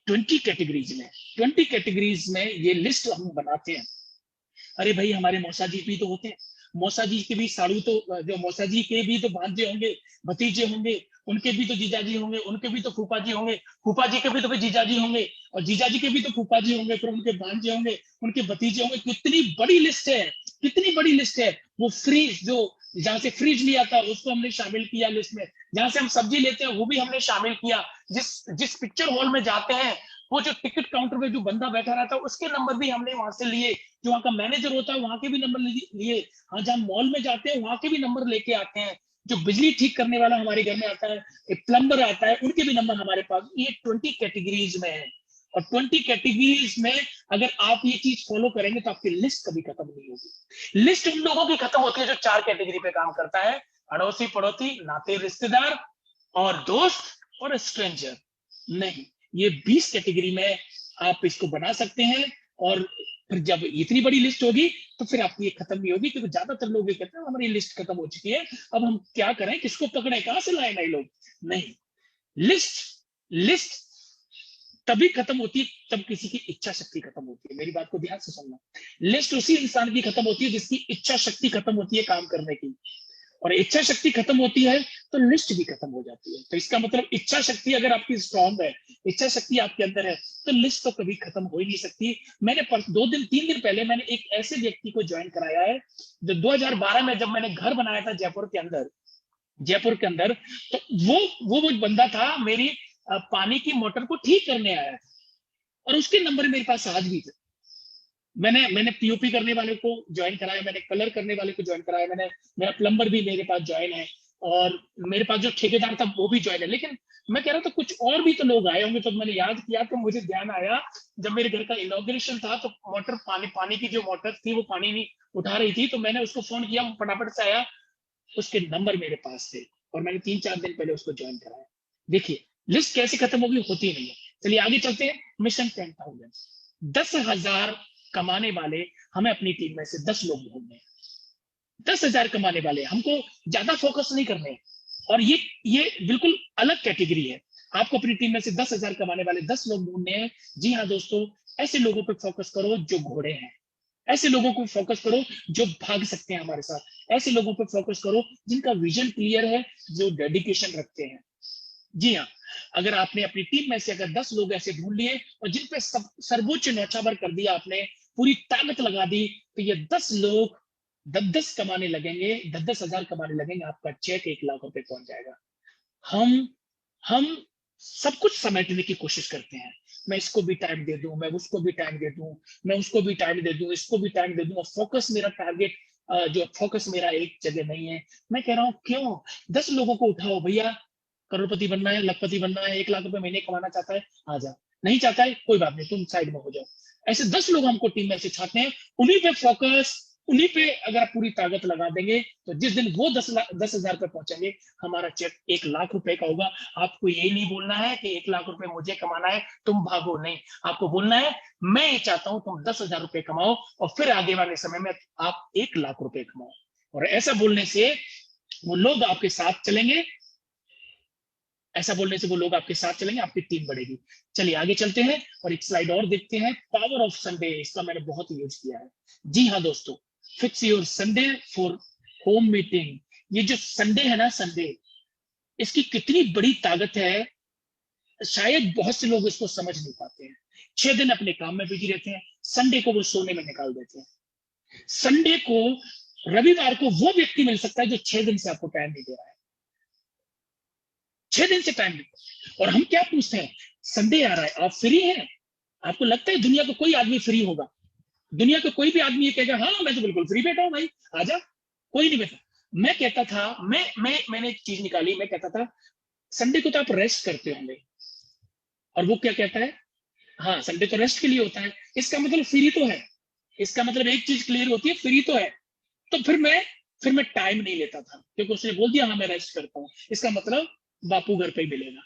20 कैटेगरीज में ये लिस्ट हम बनाते हैं। अरे भाई, हमारे मौसा जी भी तो होते हैं, मौसा जी के भी साड़ू, तो जो मौसा जी के भी तो भांजे होंगे, भतीजे होंगे, उनके भी तो जीजाजी होंगे, उनके भी तो फूफा जी होंगे, फूफा जी के भी तो जीजाजी होंगे, और जीजाजी के भी तो फूफा जी होंगे, फिर उनके भांजे होंगे, उनके भतीजे होंगे। कितनी बड़ी लिस्ट है, कितनी बड़ी लिस्ट है। वो फ्रीज, जो जहां से फ्रिज लिया था उसको हमने शामिल किया लिस्ट में, जहां से हम सब्जी लेते हैं वो भी हमने शामिल किया, जिस पिक्चर हॉल में जाते हैं वो जो टिकट काउंटर में जो बंदा बैठा रहता है उसके नंबर भी हमने वहां से लिए, जो वहां का मैनेजर होता है वहां के भी नंबर लिए। हाँ, जहां मॉल में जाते हैं वहां के भी नंबर लेके आते हैं। जो बिजली ठीक करने वाला हमारे घर में आता है, एक प्लम्बर आता है, उनके भी नंबर हमारे पास। ये 20 कैटेगरीज में है, और 20 कैटेगरीज में अगर आप ये चीज फॉलो करेंगे तो आपकी लिस्ट कभी खत्म नहीं होगी। लिस्ट उन लोगों की खत्म होती है जो 4 कैटेगरी पे काम करता है, अड़ोसी पड़ोसी, नाते रिश्तेदार, और दोस्त, और स्ट्रेंजर नहीं। ये 20 कैटेगरी में आप इसको बना सकते हैं, और फिर जब इतनी बड़ी लिस्ट होगी तो फिर आपकी ये खत्म नहीं होगी, क्योंकि ज्यादातर लोग ये कहते हैं हमारी लिस्ट खत्म हो चुकी है, अब हम क्या करें, किसको पकड़े, कहां से लाए नए लोग। नहीं, लिस्ट तभी खत्म होती है तब किसी की इच्छा शक्ति खत्म होती है। मेरी बात को ध्यान से सुनना। लिस्ट उसी इंसान की खत्म होती है जिसकी इच्छा शक्ति खत्म होती है काम करने की, और इच्छा शक्ति खत्म होती है तो लिस्ट भी खत्म हो जाती है। तो इसका मतलब इच्छा शक्ति अगर आपकी स्ट्रांग है, इच्छा शक्ति आपके अंदर है, तो लिस्ट तो कभी खत्म हो ही नहीं सकती। मैंने 3 दिन पहले मैंने एक ऐसे व्यक्ति को ज्वाइन कराया है जो 2012 में जब मैंने घर बनाया था जयपुर के अंदर, तो वो बंदा था मेरी पानी की मोटर को ठीक करने आया, और उसके नंबर मेरे पास आज भी थे। मैंने पीओपी करने वाले को ज्वाइन कराया, मैंने कलर करने वाले को ज्वाइन कराया, मैंने, मेरा प्लम्बर भी मेरे पास ज्वाइन है, और मेरे पास जो ठेकेदार था वो भी ज्वाइन है। लेकिन मैं कह रहा था कुछ और भी तो लोग आए होंगे, तो मैंने याद किया तो मुझे ध्यान आया, जब मेरे घर का इनॉग्रेशन था तो मोटर, पानी की जो मोटर थी वो पानी नहीं उठा रही थी, तो मैंने उसको फोन किया, फटाफट से आया, उसके नंबर मेरे पास थे, और मैंने 3-4 दिन पहले उसको ज्वाइन कराया। देखिए लिस्ट कैसे खत्म होगी, होती नहीं है। चलिए आगे चलते हैं। मिशन 10,000, 10,000 कमाने वाले हमें अपनी टीम में से 10 लोग ढूंढने हैं। 10,000 कमाने वाले, हमको ज्यादा फोकस नहीं करने हैं, और ये बिल्कुल अलग कैटेगरी है। आपको अपनी टीम में से 10,000 कमाने वाले 10 लोग ढूंढने हैं। जी हाँ दोस्तों, ऐसे लोगों पर फोकस करो जो घोड़े हैं, ऐसे लोगों को फोकस करो जो भाग सकते हैं हमारे साथ, ऐसे लोगों पर फोकस करो जिनका विजन क्लियर है, जो डेडिकेशन रखते हैं। जी हाँ, अगर आपने अपनी टीम में से अगर 10 लोग ऐसे ढूंढ लिए और जिन पे सर्वोच्च न्यौछावर कर दिया, आपने पूरी ताकत लगा दी, तो ये 10 लोग 10-10 कमाने लगेंगे, 10,000 कमाने लगेंगे, आपका चेक 1 लाख रुपए पहुंच जाएगा। हम सब कुछ समेटने की कोशिश करते हैं, मैं इसको भी टाइम दे दूं, मैं उसको भी टाइम दे दूं, मैं उसको भी टाइम दे दूं, इसको भी टाइम दे दूं, और फोकस मेरा टारगेट, जो फोकस मेरा एक जगह नहीं है। मैं कह रहा हूं क्यों 10 लोगों को उठाओ, भैया करोड़पति बनना है, लखपति बनना है, 1 लाख रुपए महीने कमाना चाहता है, आ जा, नहीं चाहता है कोई बात नहीं, तुम साइड में हो जाओ। ऐसे 10 लोग हमको टीम में से छाटते हैं, उन्हीं पे फोकस, उन्हीं पे अगर आप पूरी ताकत लगा देंगे, तो जिस दिन वो 10,000 पे पहुंचेंगे, हमारा चेक 1 लाख रुपए का होगा। आपको ये नहीं बोलना है कि 1 लाख रुपए मुझे कमाना है, तुम भागो, नहीं, आपको बोलना है मैं ये चाहता हूं तुम 10,000 रुपए कमाओ, और फिर आगे वाले समय में आप 1 लाख रुपए कमाओ। और ऐसा बोलने से वो लोग आपके साथ चलेंगे, ऐसा बोलने से वो लोग आपके साथ चलेंगे, आपकी टीम बढ़ेगी। चलिए आगे चलते हैं और एक स्लाइड और देखते हैं। पावर ऑफ संडे, इसका मैंने बहुत यूज किया है। जी हाँ दोस्तों, fix your Sunday for home meeting. ये जो संडे है ना, संडे, इसकी कितनी बड़ी ताकत है, शायद बहुत से लोग इसको समझ नहीं पाते हैं। 6 दिन अपने काम में बिजी रहते हैं, संडे को वो सोने में निकाल देते हैं। संडे को, रविवार को वो व्यक्ति मिल सकता है जो 6 दिन से आपको टाइम नहीं दे रहा है, 6 दिन से टाइम नहीं। और हम क्या पूछते हैं, संडे आ रहा है, आप फ्री हैं? आपको लगता है दुनिया का कोई आदमी फ्री होगा? दुनिया का कोई भी आदमी ये कहेगा हाँ मैं तो बिल्कुल फ्री बैठा हूं भाई, आजा? कोई नहीं बैठा। मैं कहता था, मैंने एक चीज निकाली, मैं कहता था संडे को तो आप रेस्ट करते होंगे, और वो क्या कहता है, हाँ संडे तो रेस्ट के लिए होता है, इसका मतलब फ्री तो है। इसका मतलब एक चीज क्लियर होती है, फ्री तो है। तो फिर मैं टाइम नहीं लेता था, क्योंकि उसने बोल दिया हाँ मैं रेस्ट करता हूँ, इसका मतलब बापू घर पे ही मिलेगा,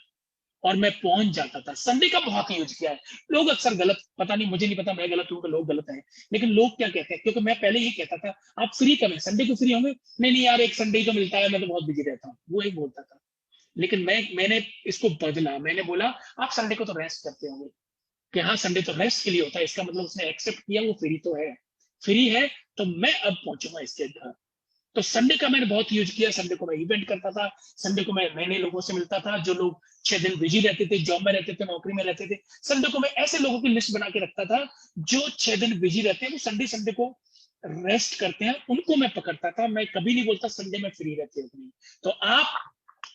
और मैं पहुंच जाता था। संडे का बहुत यूज किया है। लोग अक्सर गलत, पता नहीं, मुझे नहीं पता मैं गलत हूं कि लोग गलत हैं, लेकिन लोग क्या कहते हैं, क्योंकि मैं पहले ही कहता था आप फ्री कब है, संडे को फ्री होंगे? नहीं यार, एक संडे तो मिलता है, मैं तो बहुत बिजी रहता हूँ, वो एक बोलता था। लेकिन मैंने इसको बदला, मैंने बोला आप संडे को तो रेस्ट करते होंगे, कि हाँ संडे तो रेस्ट के लिए होता है, इसका मतलब उसने एक्सेप्ट किया वो फ्री तो है, फ्री है, तो मैं अब पहुंचूंगा इसके घर। तो संडे का मैंने बहुत यूज किया। संडे को मैं इवेंट करता था, संडे को मैं नए नए लोगों से मिलता था, जो लोग 6 दिन बिजी रहते थे, जॉब में रहते थे, नौकरी में रहते थे। संडे को मैं ऐसे लोगों की लिस्ट बना के रखता था जो 6 दिन बिजी रहते हैं, वो संडे को रेस्ट करते हैं, उनको मैं पकड़ता था। मैं कभी नहीं बोलता संडे में फ्री रहते हो। तो आप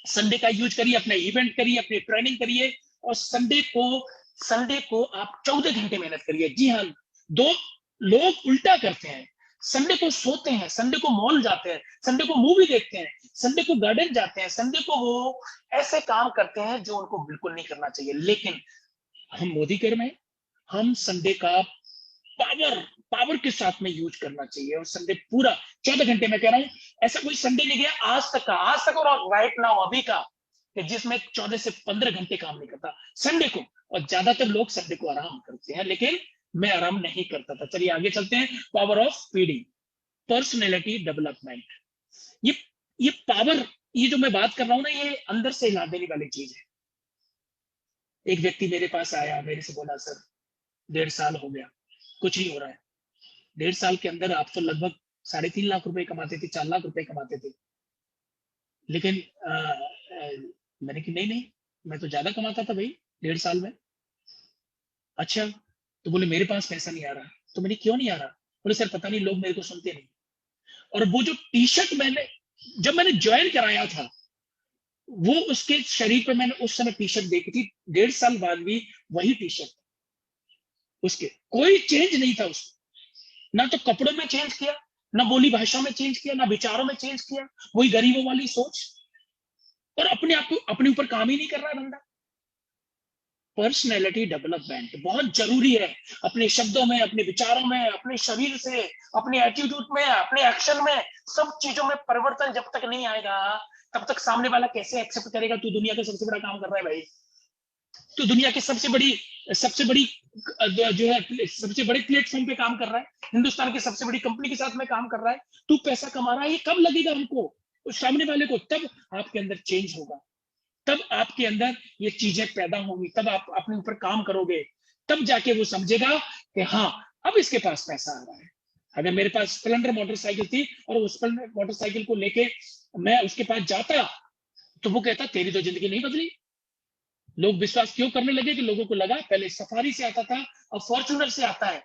संडे का यूज करिए, अपना इवेंट करिए, अपनी ट्रेनिंग करिए, और संडे को आप 14 घंटे मेहनत करिए। जी हाँ, दो लोग उल्टा करते हैं, संडे को सोते हैं, संडे को मॉल जाते हैं, संडे को मूवी देखते हैं, संडे को गार्डन जाते हैं, संडे को वो ऐसे काम करते हैं जो उनको बिल्कुल नहीं करना चाहिए। लेकिन हम मोदी केयर में, हम संडे का पावर के साथ में यूज करना चाहिए, और संडे पूरा 14 घंटे में कह रहा हूं, ऐसा कोई संडे नहीं गया आज तक और राइट नाउ अभी का, कि जिसमें 14 से 15 घंटे काम नहीं करता संडे को। और ज्यादातर लोग संडे को आराम करते हैं, लेकिन मैं आराम नहीं करता था। चलिए आगे चलते हैं। Power of PD, personality development. ये पावर, ये जो मैं बात कर रहा हूं ना, ये अंदर से हिला देने वाली चीज है। एक व्यक्ति मेरे पास आया, मेरे से बोला सर 1.5 साल हो गया, कुछ नहीं हो रहा है। 1.5 साल के अंदर आप तो लगभग 3.5 लाख रुपए कमाते थे, 4 लाख रुपए कमाते थे। लेकिन मैंने कि नहीं, मैं तो ज्यादा कमाता था भाई 1.5 साल में। अच्छा, तो बोले मेरे पास पैसा नहीं आ रहा। तो मैंने क्यों नहीं आ रहा? बोले सर पता नहीं, लोग मेरे को सुनते नहीं। और वो जो टी शर्ट जब मैंने ज्वाइन कराया था, वो उसके शरीर पे मैंने उस समय टी शर्ट देखी थी, 1.5 साल बाद भी वही टी शर्ट, उसके कोई चेंज नहीं था उसमें। ना तो कपड़ों में चेंज किया, ना बोली भाषा में चेंज किया, ना विचारों में चेंज किया, वही गरीबों वाली सोच, और अपने आप को अपने ऊपर काम ही नहीं कर रहा है बंदा। पर्सनैलिटी डेवलपमेंट बहुत जरूरी है, अपने शब्दों में, अपने विचारों में, अपने शरीर से, अपने एटीट्यूड में, अपने एक्शन में, सब चीजों में परिवर्तन जब तक नहीं आएगा तब तक सामने वाला कैसे एक्सेप्ट करेगा तू दुनिया का सबसे बड़ा काम कर रहा है भाई, तो दुनिया की सबसे बड़ी जो है सबसे बड़े प्लेटफॉर्म पे काम कर रहा है, हिंदुस्तान की सबसे बड़ी कंपनी के साथ में काम कर रहा है, तू पैसा कमा रहा है, ये कब लगेगा हमको, उस सामने वाले को, तब आपके अंदर चेंज होगा, तब आपके अंदर ये चीजें पैदा होंगी, तब आप अपने ऊपर काम करोगे, तब जाके वो समझेगा कि हाँ अब इसके पास पैसा आ रहा है। अगर मेरे पास स्प्लेंडर मोटरसाइकिल थी और उस स्प्लेंडर मोटरसाइकिल को लेके मैं उसके पास जाता तो वो कहता तेरी तो जिंदगी नहीं बदली। लोग विश्वास क्यों करने लगे कि लोगों को लगा पहले सफारी से आता था और फॉर्च्यूनर से आता है,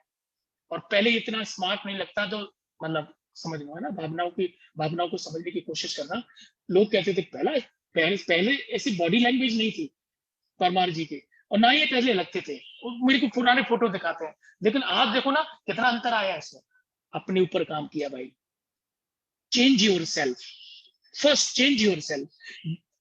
और पहले इतना स्मार्ट नहीं लगता, तो मतलब समझ लो है ना, भावनाओं को समझने की कोशिश करना। लोग कहते थे पहले ऐसी बॉडी लैंग्वेज नहीं थी परमार जी की, और ना ये पहले लगते थे, मेरे को पुराने फोटो दिखाते हैं, लेकिन आज देखो ना कितना अंतर आया है इसमें। अपने ऊपर काम किया भाई, change your self first, change your self.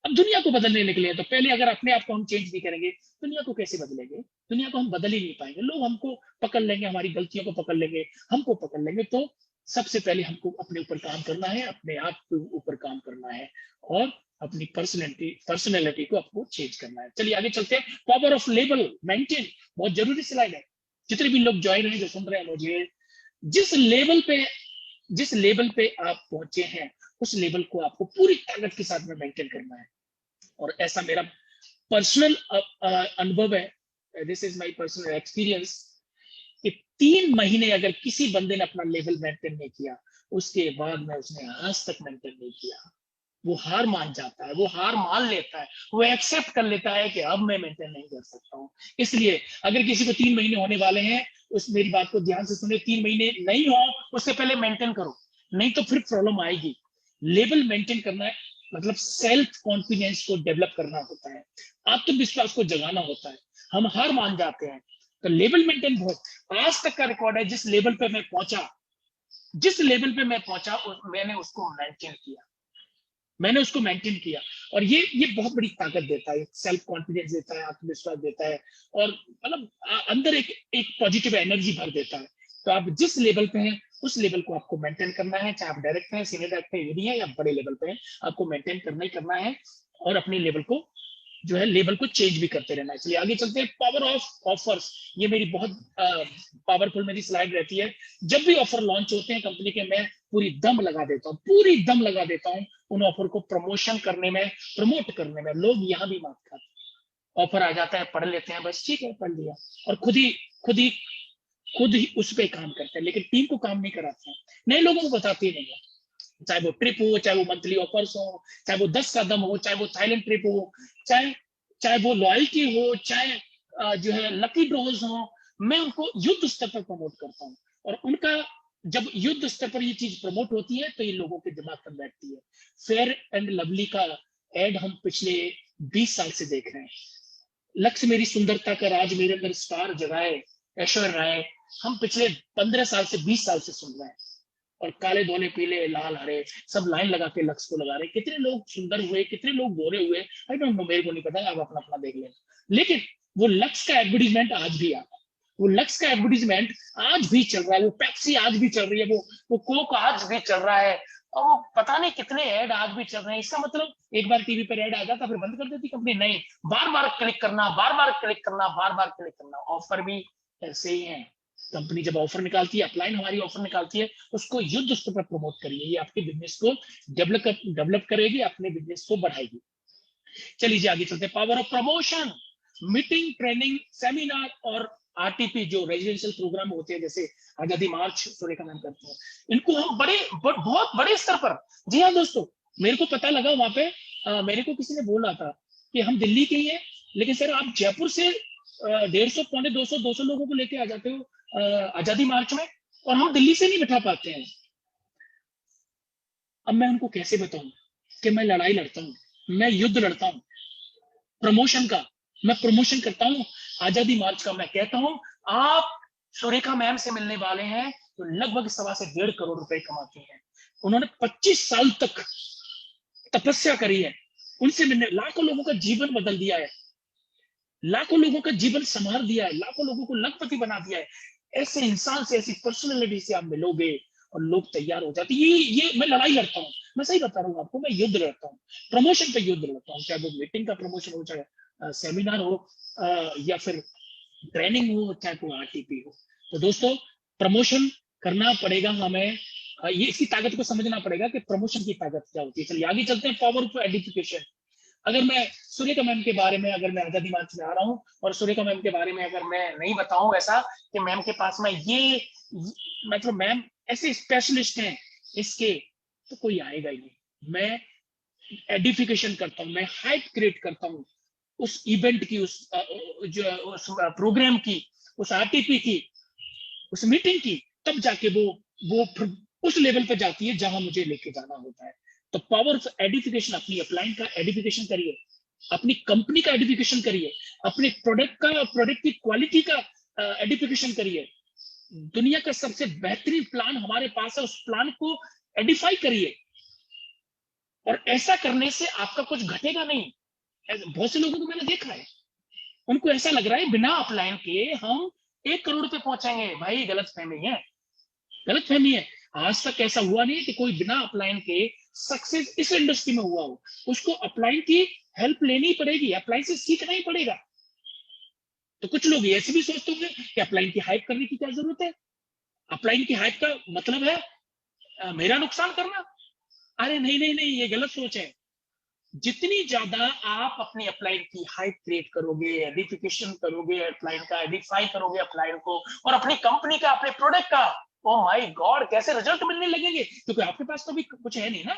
अब दुनिया को बदलने निकले हैं तो पहले अगर अपने आप को हम चेंज नहीं करेंगे दुनिया को कैसे बदलेंगे, दुनिया को हम बदल ही नहीं पाएंगे, लोग हमको पकड़ लेंगे, हमारी गलतियों को पकड़ लेंगे, हमको पकड़ लेंगे। तो सबसे पहले हमको अपने ऊपर काम करना है, अपने आप के ऊपर काम करना है, और अपनी पर्सनैलिटी को आपको चेंज करना है। चलिए आगे चलते हैं। पावर ऑफ लेवल मेंटेन, बहुत जरूरी स्लाइड है। जितने भी लोग ज्वाइन हैं, जो सुन रहे हैं मुझे, जिस लेवल पे आप पहुंचे हैं उस लेवल को आपको पूरी ताकत के साथ में मेंटेन करना है। और ऐसा मेरा पर्सनल अनुभव है, this is my personal experience, कि 3 महीने अगर किसी बंदे ने अपना लेवल मेंटेन नहीं किया, उसके बाद में उसने आज तक मेंटेन नहीं किया, वो हार मान जाता है, वो हार मान लेता है, वो एक्सेप्ट कर लेता है कि अब मैं मेंटेन नहीं कर सकता हूँ। इसलिए अगर किसी को 3 महीने होने वाले हैं, उस मेरी बात को ध्यान से सुने, 3 महीने नहीं हो उससे पहले मेंटेन करो, नहीं तो फिर प्रॉब्लम आएगी। लेवल मेंटेन करना है मतलब सेल्फ कॉन्फिडेंस को डेवलप करना होता है, आत्मविश्वास को जगाना होता है। हम हार मान जाते हैं, तो लेवल मेंटेन बहुत। आज तक का रिकॉर्ड है, जिस लेवल पे मैं पहुंचा मैंने उसको मेंटेन किया, और ये बहुत बड़ी ताकत देता है, सेल्फ कॉन्फिडेंस देता है, आत्मविश्वास देता है, और मतलब अंदर एक पॉजिटिव एनर्जी भर देता है। तो आप जिस लेवल पे हैं उस लेवल को आपको मेंटेन करना है, चाहे आप डायरेक्ट हैं, सीनियर डायरेक्ट है, यूडी है, या बड़े लेवल पे हैं, आपको मेंटेन करना ही करना है, और अपने लेवल को चेंज भी करते रहना है। चलिए आगे चलते हैं। पावर ऑफ ऑफर्स, ये मेरी बहुत पावरफुल मेरी स्लाइड रहती है। जब भी ऑफर लॉन्च होते हैं कंपनी के, मैं पूरी दम लगा देता हूँ उन ऑफर को प्रमोट करने में। लोग यहाँ भी मात खाते, ऑफर आ जाता है, पढ़ लेते हैं, बस ठीक है पढ़ लिया, और खुद ही उस पर काम करते हैं, लेकिन टीम को काम नहीं कराते हैं, नए लोगों को बताते ही नहीं है। चाहे वो ट्रिप हो, चाहे वो मंथली ऑफर्स हो, चाहे वो 10 कदम हो, चाहे वो थाईलैंड ट्रिप हो, चाहे वो लॉयल्टी हो, चाहे जो है लकी ड्रॉज हो, मैं उनको युद्ध स्तर पर प्रमोट करता हूँ। और उनका जब युद्ध स्तर पर ये चीज प्रमोट होती है तो ये लोगों के दिमाग पर बैठती है। फेयर एंड लवली का एड हम पिछले 20 साल से देख रहे हैं। लक्ष्य मेरी सुंदरता का राज मेरे अंदर स्टार जगाए, ऐश्वर्य राय, हम पिछले 15 साल से 20 साल से सुन रहे हैं, और काले धोले पीले लाल हरे सब लाइन लगा के लक्ष्य को लगा रहे हैं। कितने लोग सुंदर हुए, कितने लोग गोरे हुए, आई डोंट नो, मेरे को नहीं पता, आप अपना अपना देख लेना। लेकिन वो लक्ष्य का एडवर्टीजमेंट आज भी आता है, वो लक्ष्य का एडवर्टीजमेंट आज भी चल रहा है, वो पेप्सी आज भी चल रही है, वो कोक आज भी चल रहा है, और वो पता नहीं कितने ऐड आज भी चल रहे हैं। इसका मतलब एक बार टीवी पर ऐड आ जाता फिर बंद कर देती कंपनी, नहीं, बार बार क्लिक करना। ऑफर भी ऐसे ही है, कंपनी जब ऑफर निकालती है, अपलाइन हमारी ऑफर निकालती है, उसको युद्ध स्तर पर प्रमोट करिए, ये आपके बिजनेस को डेवलप करेगी, अपने बिजनेस को बढ़ाएगी। चलिए आगे चलते हैं। Power of promotion, meeting, training, seminar और आरटीपी जो रेजिडेंशियल प्रोग्राम होते हैं, जैसे आजादी मार्च सूर्य का नाम करते हैं, इनको हम बहुत बड़े स्तर पर, जी हाँ दोस्तों, मेरे को पता लगा वहां पे, मेरे को किसी ने बोला था कि हम दिल्ली के ही हैं, लेकिन सर आप जयपुर से 150 पौने 200 लोगों को लेके आ जाते हो आजादी मार्च में, और हम दिल्ली से नहीं बिठा पाते हैं। अब मैं उनको कैसे बताऊं कि मैं लड़ाई लड़ता हूं, मैं युद्ध लड़ता हूं प्रमोशन का, मैं प्रमोशन करता हूं आजादी मार्च का। मैं कहता हूं आप सुरेखा मैम से मिलने वाले हैं तो लगभग 1.25 से 1.5 करोड़ रुपए कमाती हैं। उन्होंने 25 साल तक तपस्या करी है, उनसे मिलने लाखों लोगों का जीवन बदल दिया है, लाखों लोगों का जीवन संभाल दिया है, लाखों लोगों को लखपति बना दिया है। ऐसे इंसान से, ऐसी पर्सनैलिटी से आप मिलोगे और लोग तैयार हो जाते। ये मैं लड़ाई लड़ता हूँ, मैं सही बता रहा हूँ आपको, मैं युद्ध लड़ता हूँ, प्रमोशन पे युद्ध लड़ता हूँ, चाहे वो मीटिंग का प्रमोशन हो, चाहे सेमिनार हो, या फिर ट्रेनिंग हो, चाहे कोई आरटीपी हो। तो दोस्तों प्रमोशन करना पड़ेगा हमें, ये इसकी ताकत को समझना पड़ेगा कि प्रमोशन की ताकत क्या होती है। चलिए आगे चलते हैं। Power of edification. अगर मैं सुरेखा मैम के बारे में, अगर मैं आजादी मार्च में आ रहा हूँ और सुरेखा मैम के बारे में अगर मैं नहीं बताऊं ऐसा कि मैम के पास में ये मतलब मैम ऐसे स्पेशलिस्ट हैं इसके, तो कोई आएगा ही नहीं। मैं एडिफिकेशन करता हूँ, मैं हाइप क्रिएट करता हूँ उस इवेंट की, उस प्रोग्राम की, उस आरटीपी की, उस मीटिंग की, तब जाके वो उस लेवल पे जाती है जहां मुझे लेके जाना होता है। तो पावर ऑफ एडिफिकेशन, अपनी अपलाइन का एडिफिकेशन करिए, अपनी कंपनी का एडिफिकेशन करिए, अपने प्रोडक्ट की क्वालिटी का एडिफिकेशन करिए। दुनिया का सबसे बेहतरीन प्लान हमारे पास है, उस प्लान को एडिफाई करिए। और ऐसा करने से आपका कुछ घटेगा नहीं। बहुत से लोगों को मैंने देखा है, उनको ऐसा लग रहा है बिना अपलाइन के हम 1 करोड़ पे पहुंचेंगे। भाई गलत फहमी है, गलत फहमी है। आज तक ऐसा हुआ नहीं कि कोई बिना अपलाइन के सक्सेस इस इंडस्ट्री में हुआ हो। उसको अपलाइन की हेल्प लेनी पड़ेगी, अपलाइन से सीखना ही पड़ेगा। तो कुछ लोग ऐसे भी सोचते होंगे कि अपलाइन की हाइप करने की क्या जरूरत है, अपलाइन की हाइप का मतलब है मेरा नुकसान करना। अरे नहीं नहीं नहीं, ये गलत सोच है। जितनी ज्यादा आप अपनी अपलाइन की हाइप क्रिएट करोगे, एडिफिकेशन करोगे, अपलाइन का एडिफाई करोगे अपलाइन को, और अपनी कंपनी का, अपने प्रोडक्ट का, ओ माय गॉड कैसे रिजल्ट मिलने लगेंगे। क्योंकि आपके पास तो भी कुछ है नहीं ना,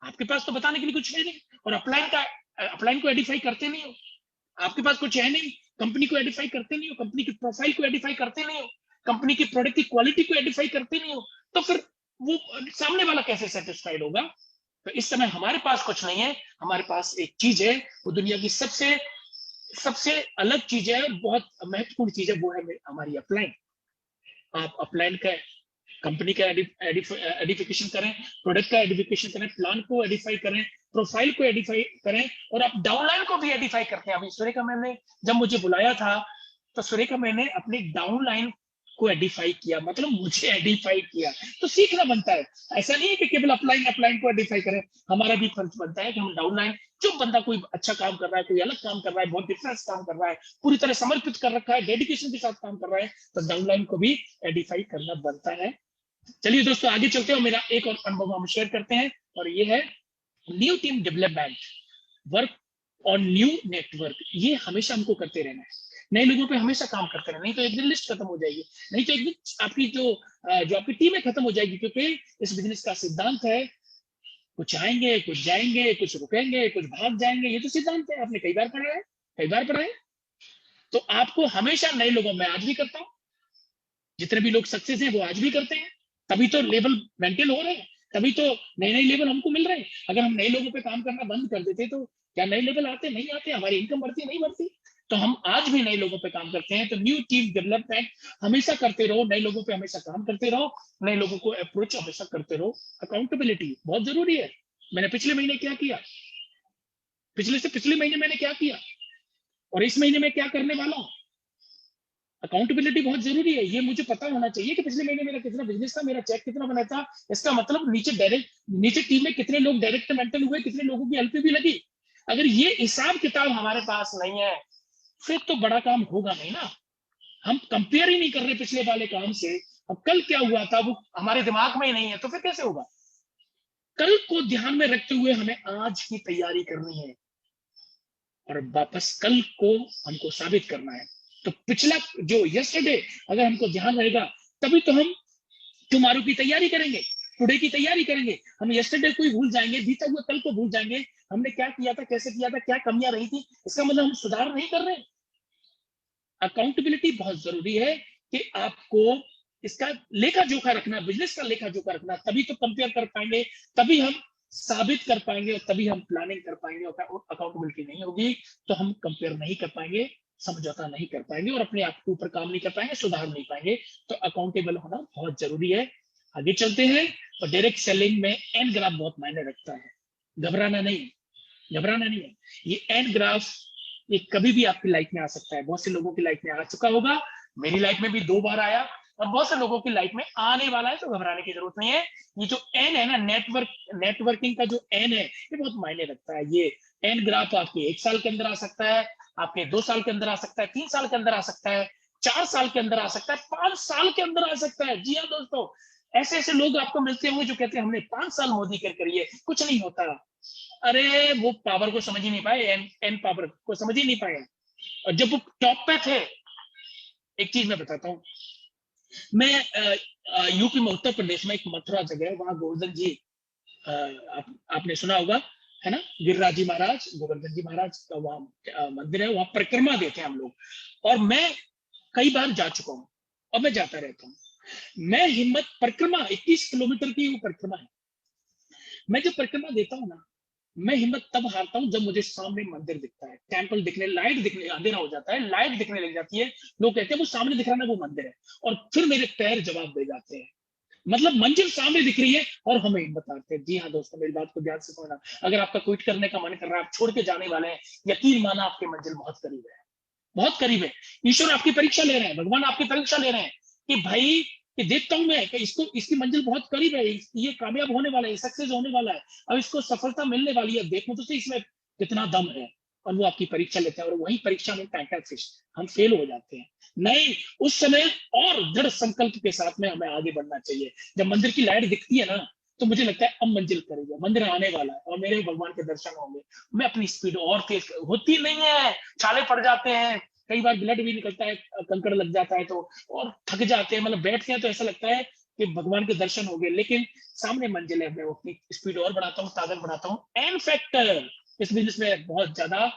आपके पास तो बताने के लिए कुछ है नहीं। और अपलाइन को एडिफाई करते नहीं हो, आपके पास कुछ है नहीं, कंपनी को एडिफाई करते नहीं हो, कंपनी की प्रोफाइल को एडिफाई करते नहीं हो, कंपनी की प्रोडक्ट की क्वालिटी को एडिफाई करते नहीं हो, तो फिर वो सामने वाला कैसे सेटिस्फाइड होगा। तो इस समय हमारे पास कुछ नहीं है, हमारे पास एक चीज है, वो दुनिया की सबसे अलग चीज है, बहुत महत्वपूर्ण चीज है, वो है हमारी अपलाइन। आप अपलाइन का, कंपनी का एडिफिकेशन करें, प्रोडक्ट का एडिफिकेशन करें, प्लान को एडिफाई करें, प्रोफाइल को एडिफाई करें, और आप डाउनलाइन को भी एडिफाई करते हैं। अभी सुरेखा मैम ने जब मुझे बुलाया था तो सुरेखा मैंने अपनी डाउनलाइन को एडिफाई किया, मतलब मुझे एडिफाई किया। तो सीखना बनता है, ऐसा नहीं है कि केवल अपलाइन को एडिफाई करें। हमारा भी फर्ज बनता है कि हम डाउनलाइन, जो बंदा कोई अच्छा काम कर रहा है, कोई अलग काम कर रहा है, बहुत डिफरेंस काम कर रहा है, पूरी तरह समर्पित कर रखा है, डेडिकेशन के साथ काम कर रहा है, तो डाउनलाइन को भी एडिफाई करना बनता है। चलिए दोस्तों आगे चलते हैं, मेरा एक और अनुभव हम शेयर करते हैं, और ये है new team development, work on new network. ये हमेशा हमको करते रहना है, नए लोगों पे हमेशा काम करते रहना, नहीं तो एक दिन लिस्ट खत्म हो जाएगी, नहीं तो एक दिन आपकी जो आपकी टीम है खत्म हो जाएगी। क्योंकि इस बिजनेस का सिद्धांत है, कुछ आएंगे, कुछ जाएंगे, कुछ रुकेंगे, कुछ भाग जाएंगे, ये तो सिद्धांत है, आपने कई बार पढ़ा है। तो आपको हमेशा नए लोगों में, आज भी करता हूं, जितने भी लोग सक्सेस हैं वो आज भी करते हैं, तभी तो लेवल मेंटेन हो रहे हैं, तभी तो नए नए लेवल हमको मिल रहे हैं। अगर हम नए लोगों पे काम करना बंद कर देते तो क्या नए लेवल आते? नहीं आते, हमारी इनकम बढ़ती नहीं बढ़ती। तो हम आज भी नए लोगों पे काम करते हैं। तो न्यू टीम डेवलपमेंट हमेशा करते रहो, नए लोगों पे हमेशा काम करते रहो, नए लोगों को अप्रोच हमेशा करते रहो। अकाउंटेबिलिटी बहुत जरूरी है। मैंने पिछले महीने क्या किया, पिछले से पिछले महीने मैंने क्या किया, और इस महीने में क्या करने वाला हूं। अकाउंटेबिलिटी बहुत जरूरी है, ये मुझे पता होना चाहिए कि पिछले महीने मेरा कितना बिजनेस था, मेरा चेक कितना बना था। इसका मतलब नीचे टीम में कितने लोग डायरेक्ट मेंटल हुए, कितने लोगों की हेल्प भी लगी। अगर ये हिसाब किताब हमारे पास नहीं है फिर तो बड़ा काम होगा नहीं ना। हम कंपेयर ही नहीं कर रहे पिछले वाले काम से, अब कल क्या हुआ था वो हमारे दिमाग में ही नहीं है, तो फिर कैसे होगा। कल को ध्यान में रखते हुए हमें आज की तैयारी करनी है, और वापस कल को हमको साबित करना है। तो पिछला जो यस्टरडे अगर हमको ध्यान रहेगा, तभी तो हम टुमारो की तैयारी करेंगे, टुडे की तैयारी करेंगे। हम यस्टरडे को ही भूल जाएंगे, बीता हुआ कल को भूल जाएंगे, हमने क्या किया था, कैसे किया था, क्या कमियां रही थी, इसका मतलब हम सुधार नहीं कर रहे। अकाउंटेबिलिटी बहुत जरूरी है कि आपको इसका लेखा जोखा रखना, बिजनेस का लेखा जोखा रखना, तभी तो कंपेयर कर पाएंगे, तभी हम साबित कर पाएंगे, और तभी हम प्लानिंग कर पाएंगे। अकाउंटेबिलिटी नहीं होगी तो हम कंपेयर नहीं कर पाएंगे। समझौता नहीं कर पाएंगे और अपने आप के ऊपर काम नहीं कर पाएंगे, सुधार नहीं पाएंगे। तो अकाउंटेबल होना बहुत जरूरी है। आगे चलते हैं। और डायरेक्ट सेलिंग में एंड ग्राफ बहुत मायने रखता है। घबराना नहीं, घबराना नहीं है। ये एंड ग्राफ ये कभी भी आपकी लाइफ में आ सकता है। बहुत से लोगों की लाइफ में आ चुका होगा, मेरी लाइफ में भी 2 बार आया और बहुत से लोगों की लाइफ में आने वाला है। तो घबराने की जरूरत नहीं है। ये जो एन है ना, नेटवर्किंग का जो एन है, ये बहुत मायने रखता है। ये एन ग्राफ आपके 1 साल के अंदर आ सकता है, आपके 2 साल के अंदर आ सकता है, 3 साल के अंदर आ सकता है, 4 साल के अंदर आ सकता है, 5 साल के अंदर आ सकता है। जी हाँ दोस्तों, ऐसे ऐसे लोग आपको मिलते होंगे जो कहते हैं हमने 5 साल मोदी कर करिए, कुछ नहीं होता। अरे वो पावर को समझ ही नहीं पाए, एन पावर को समझ ही नहीं पाए। और जब वो टॉप पे थे, एक चीज मैं बताता हूँ, मैं यूपी में उत्तर प्रदेश में एक मथुरा जगह, वहां गोवर्धन जी, आपने सुना होगा है ना, गिरिराज जी महाराज, गोवर्धन जी महाराज का वहां मंदिर है, वहां परिक्रमा देते हैं हम लोग। और मैं कई बार जा चुका हूँ और मैं जाता रहता हूँ। मैं हिम्मत परिक्रमा 21 किलोमीटर की वो परिक्रमा है। मैं जब परिक्रमा देता हूँ ना, मैं हिम्मत तब हारता हूँ जब मुझे सामने मंदिर दिखता है, टेंपल दिखने, लाइट दिखने, अंधेरा हो जाता है, लाइट दिखने लग जाती है, लोग कहते हैं वो सामने दिख रहा है ना, वो मंदिर है। और फिर मेरे पैर जवाब दे जाते हैं। मतलब मंजिल सामने दिख रही है और हमें हिम्मत आते हैं। जी हाँ दोस्तों, मेरी बात को ध्यान से सुनना। अगर आपका क्विट करने का मन कर रहा है, आप छोड़ के जाने वाले हैं, यकीन माना आपकी मंजिल बहुत करीब है, बहुत करीब है। ईश्वर आपकी परीक्षा ले रहे हैं, भगवान आपकी परीक्षा ले रहे हैं कि भाई कि देखता हूं मैं कि इसको, इसकी मंजिल बहुत करीब है, ये कामयाब होने वाला है, सक्सेस होने वाला है, अब इसको सफलता मिलने वाली है, देखो तो सही इसमें कितना दम है। और वो आपकी परीक्षा लेते हैं और वही परीक्षा में पैंटा फिश हम फेल हो जाते हैं। नहीं, उस समय और दृढ़ संकल्प के साथ में हमें आगे बढ़ना चाहिए। जब मंदिर की लाइट दिखती है ना, तो मुझे लगता है अब मंजिल करेगा, मंदिर आने वाला है और मेरे भगवान के दर्शन होंगे। मैं अपनी स्पीड और तेज होती नहीं है, छाले पड़ जाते हैं, कई बार ब्लड भी निकलता है, कंकड़ लग जाता है तो, और थक जाते हैं, मतलब बैठते हैं तो ऐसा लगता है कि भगवान के दर्शन हो गए, लेकिन सामने मंजिल है। मैं अपनी स्पीड और बढ़ाता हूँ, ताकत बढ़ाता हूँ। एन फैक्टर इस बिजनेस में बहुत ज्यादा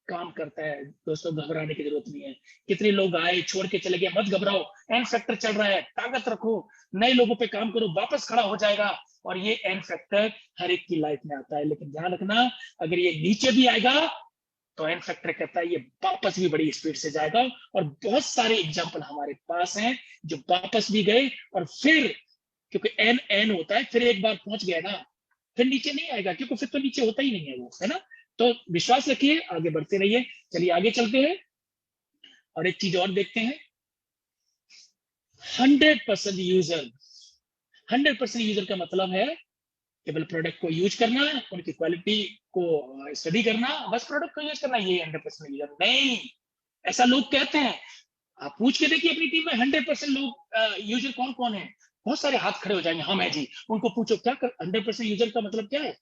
काम करता है दोस्तों, घबराने की जरूरत नहीं है। कितने लोग आए छोड़ के चले गए, मत घबराओ, एन फैक्टर चल रहा है, ताकत रखो, नए लोगों पे काम करो, वापस खड़ा हो जाएगा। और ये एन फैक्टर हर एक की लाइफ में आता है, लेकिन ध्यान रखना, अगर ये नीचे भी आएगा तो एन फैक्टर कहता है ये वापस भी बड़ी स्पीड से जाएगा। और बहुत सारे एग्जाम्पल हमारे पास हैं जो वापस भी गए और फिर, क्योंकि एन एन होता है, फिर एक बार पहुंच गया ना, फिर नीचे नहीं आएगा, क्योंकि फिर तो नीचे होता ही नहीं है वो, है ना। तो विश्वास रखिए, आगे बढ़ते रहिए। चलिए आगे चलते हैं और एक चीज और देखते हैं। 100% यूजर, 100% यूजर का मतलब है केवल प्रोडक्ट को यूज करना, उनकी क्वालिटी को स्टडी करना, बस प्रोडक्ट को यूज करना, ये 100% यूजर नहीं। ऐसा लोग कहते हैं, आप पूछ के देखिए अपनी टीम में 100% लोग यूजर कौन कौन है। बहुत सारे हाथ खड़े हो जाएंगे, हाँ मैं जी। उनको पूछो क्या 100% यूजर का मतलब क्या है,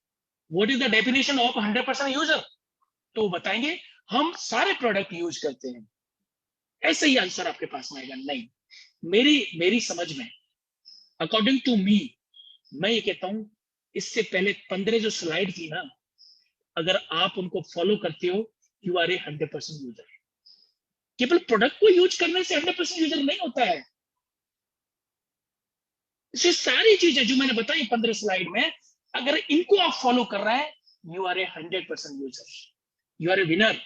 what is the definition of 100% user, तो वो बताएंगे हम सारे प्रोडक्ट यूज करते हैं। ऐसे ही आंसर आपके पास में आएगा। नहीं, मेरी समझ में, अकॉर्डिंग टू मी, मैं ये कहता हूं, इससे पहले 15 जो स्लाइड थी ना, अगर आप उनको फॉलो करते हो, यू आर ए 100% यूजर। केवल प्रोडक्ट को यूज करने से 100% यूजर नहीं होता है। ये सारी चीजें जो मैंने बताई 15 स्लाइड में, अगर इनको आप फॉलो कर रहे हैं, you are a 100% user, you are a winner,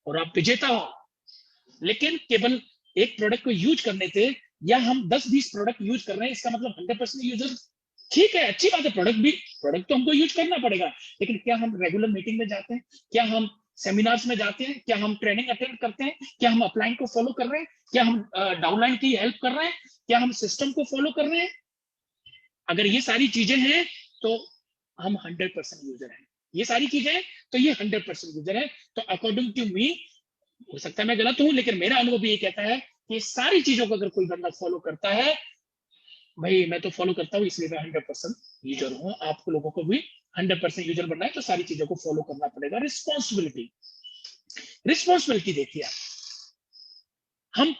और आप विजेता हो। लेकिन केवल एक प्रोडक्ट को यूज करने से, या हम 10-20 प्रोडक्ट यूज कर रहे हैं, इसका मतलब 100% यूजर, ठीक है, अच्छी बात है, प्रोडक्ट तो हमको यूज करना पड़ेगा, लेकिन क्या हम रेगुलर मीटिंग में जाते हैं, क्या हम सेमिनार्स में जाते हैं, क्या हम ट्रेनिंग अटेंड करते हैं, क्या हम अपलाइन को फॉलो कर रहे हैं, क्या हम डाउनलाइन की हेल्प कर रहे हैं, क्या हम सिस्टम को फॉलो कर रहे हैं? अगर ये सारी चीजें हैं तो हम 100% यूजर हैं। ये सारी चीजें हैं तो ये 100% यूजर है। तो अकॉर्डिंग टू मी, हो सकता है मैं गलत हूं, लेकिन मेरा अनुभव भी ये कहता है कि सारी चीजों को अगर कोई बंदा फॉलो करता है, भाई मैं तो फॉलो करता हूँ, इसलिए मैं 100% यूजर हूँ। आप लोगों को भी 100% यूजर बनना है तो सारी चीजों को फॉलो करना पड़ेगा। रिस्पॉन्सिबिलिटी, रिस्पॉन्सिबिलिटी देखिए आप, हम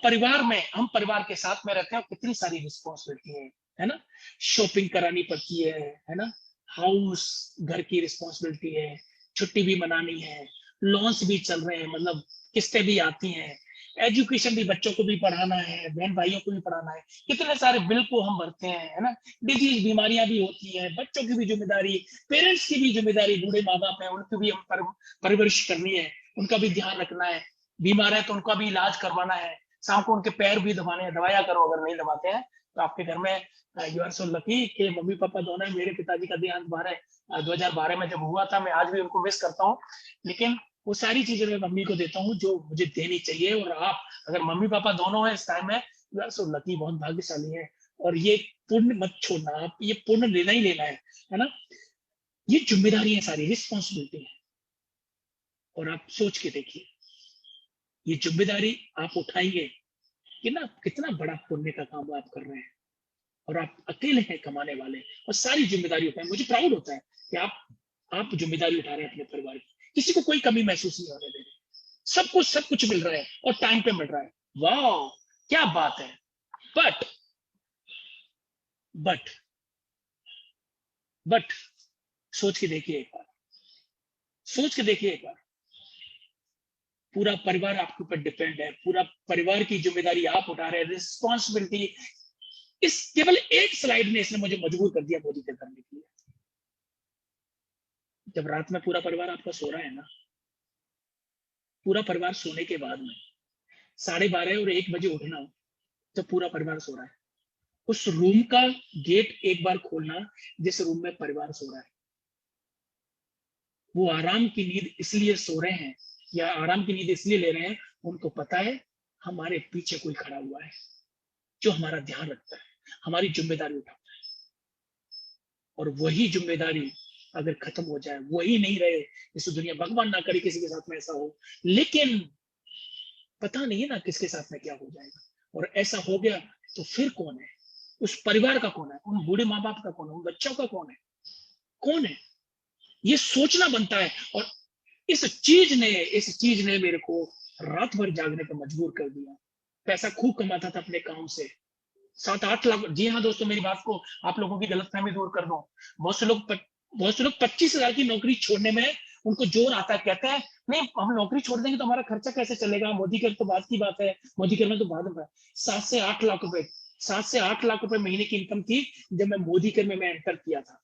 परिवार के साथ में रहते हैं, कितनी सारी रिस्पॉन्सिबिलिटी है ना। शॉपिंग करानी पड़ती है ना, हाउस, घर की रिस्पॉन्सिबिलिटी है, छुट्टी भी मनानी है, लॉन्स भी चल रहे हैं, मतलब किस्तें भी आती हैं, एजुकेशन भी, बच्चों को भी पढ़ाना है, बहन भाइयों को भी पढ़ाना है, कितने सारे बिल को हम भरते हैं, है ना। डिजीज, बीमारियां भी होती हैं, बच्चों की भी जिम्मेदारी, पेरेंट्स की भी जिम्मेदारी, बूढ़े माँ बाप है उनकी भी हम परवरिश करनी है, उनका भी ध्यान रखना है। बीमार है तो उनका भी इलाज करवाना है, शाम को उनके पैर भी दबाने हैं, दबाया करो अगर नहीं दबाते हैं तो। आपके घर में यू आर सो लकी कि मम्मी पापा दोनों है। मेरे पिताजी का देहांत 2012 में जब हुआ था, मैं आज भी उनको मिस करता हूँ, लेकिन वो सारी चीजें मैं मम्मी को देता हूँ जो मुझे देनी चाहिए। और आप अगर मम्मी पापा दोनों है इस टाइम में, यू आर सो लकी, बहुत भाग्यशाली है। और ये पुण्य मत छोड़ना, आप ये पुण्य लेना ही लेना है ना। ये जिम्मेदारी है, सारी रिस्पॉन्सिबिलिटी है। और आप सोच के देखिए, ये जिम्मेदारी आप उठाएंगे कि ना, कितना बड़ा पुण्य का काम आप कर रहे हैं। और आप अकेले हैं कमाने वाले और सारी जिम्मेदारी उठाए। मुझे प्राउड होता है कि आप जिम्मेदारी उठा रहे हैं अपने परिवार की। किसी को कोई कमी महसूस नहीं होने दे रहे, सब कुछ मिल रहा है और टाइम पे मिल रहा है। वाह, क्या बात है। बट सोच के देखिए एक बार, पूरा परिवार आपके ऊपर डिपेंड है, पूरा परिवार की जिम्मेदारी आप उठा रहे हैं, रिस्पॉन्सिबिलिटी। इस केवल एक स्लाइड ने इसने मुझे मजबूर कर दिया मोदी के करने के लिए। जब रात में पूरा परिवार आपका सो रहा है ना, पूरा परिवार सोने के बाद में 12:30 और 1 बजे उठना, जब पूरा परिवार सो रहा है, उस रूम का गेट एक बार खोलना जिस रूम में परिवार सो रहा है। वो आराम की नींद इसलिए सो रहे हैं या आराम की नींद इसलिए ले रहे हैं, उनको पता है हमारे पीछे कोई खड़ा हुआ है जो हमारा ध्यान रखता है, हमारी जिम्मेदारी उठाता है। और वही जिम्मेदारी अगर खत्म हो जाए, वही नहीं रहे इस दुनिया, भगवान ना करे किसी के साथ में ऐसा हो, लेकिन पता नहीं है ना किसके साथ में क्या हो जाएगा। और ऐसा हो गया तो फिर कौन है? उस परिवार का कौन है? उन बूढ़े माँ बाप का कौन है? उन बच्चों का कौन है? ये सोचना बनता है। और इस चीज ने मेरे को रात भर जागने पर मजबूर कर दिया। पैसा खूब कमाता था अपने काम से, 7-8 लाख। जी हाँ दोस्तों, मेरी बात को आप लोगों की गलतफहमी दूर कर दो। बहुत से लोग 25,000 की नौकरी छोड़ने में उनको जोर आता है, कहते हैं नहीं हम नौकरी छोड़ देंगे तो हमारा खर्चा कैसे चलेगा, मोदी कर तो बात की बात है, मोदी कर में तो बाद में। 7 से 8 लाख रुपए महीने की इनकम थी जब मैं मोदी कर में मैं एंटर किया था।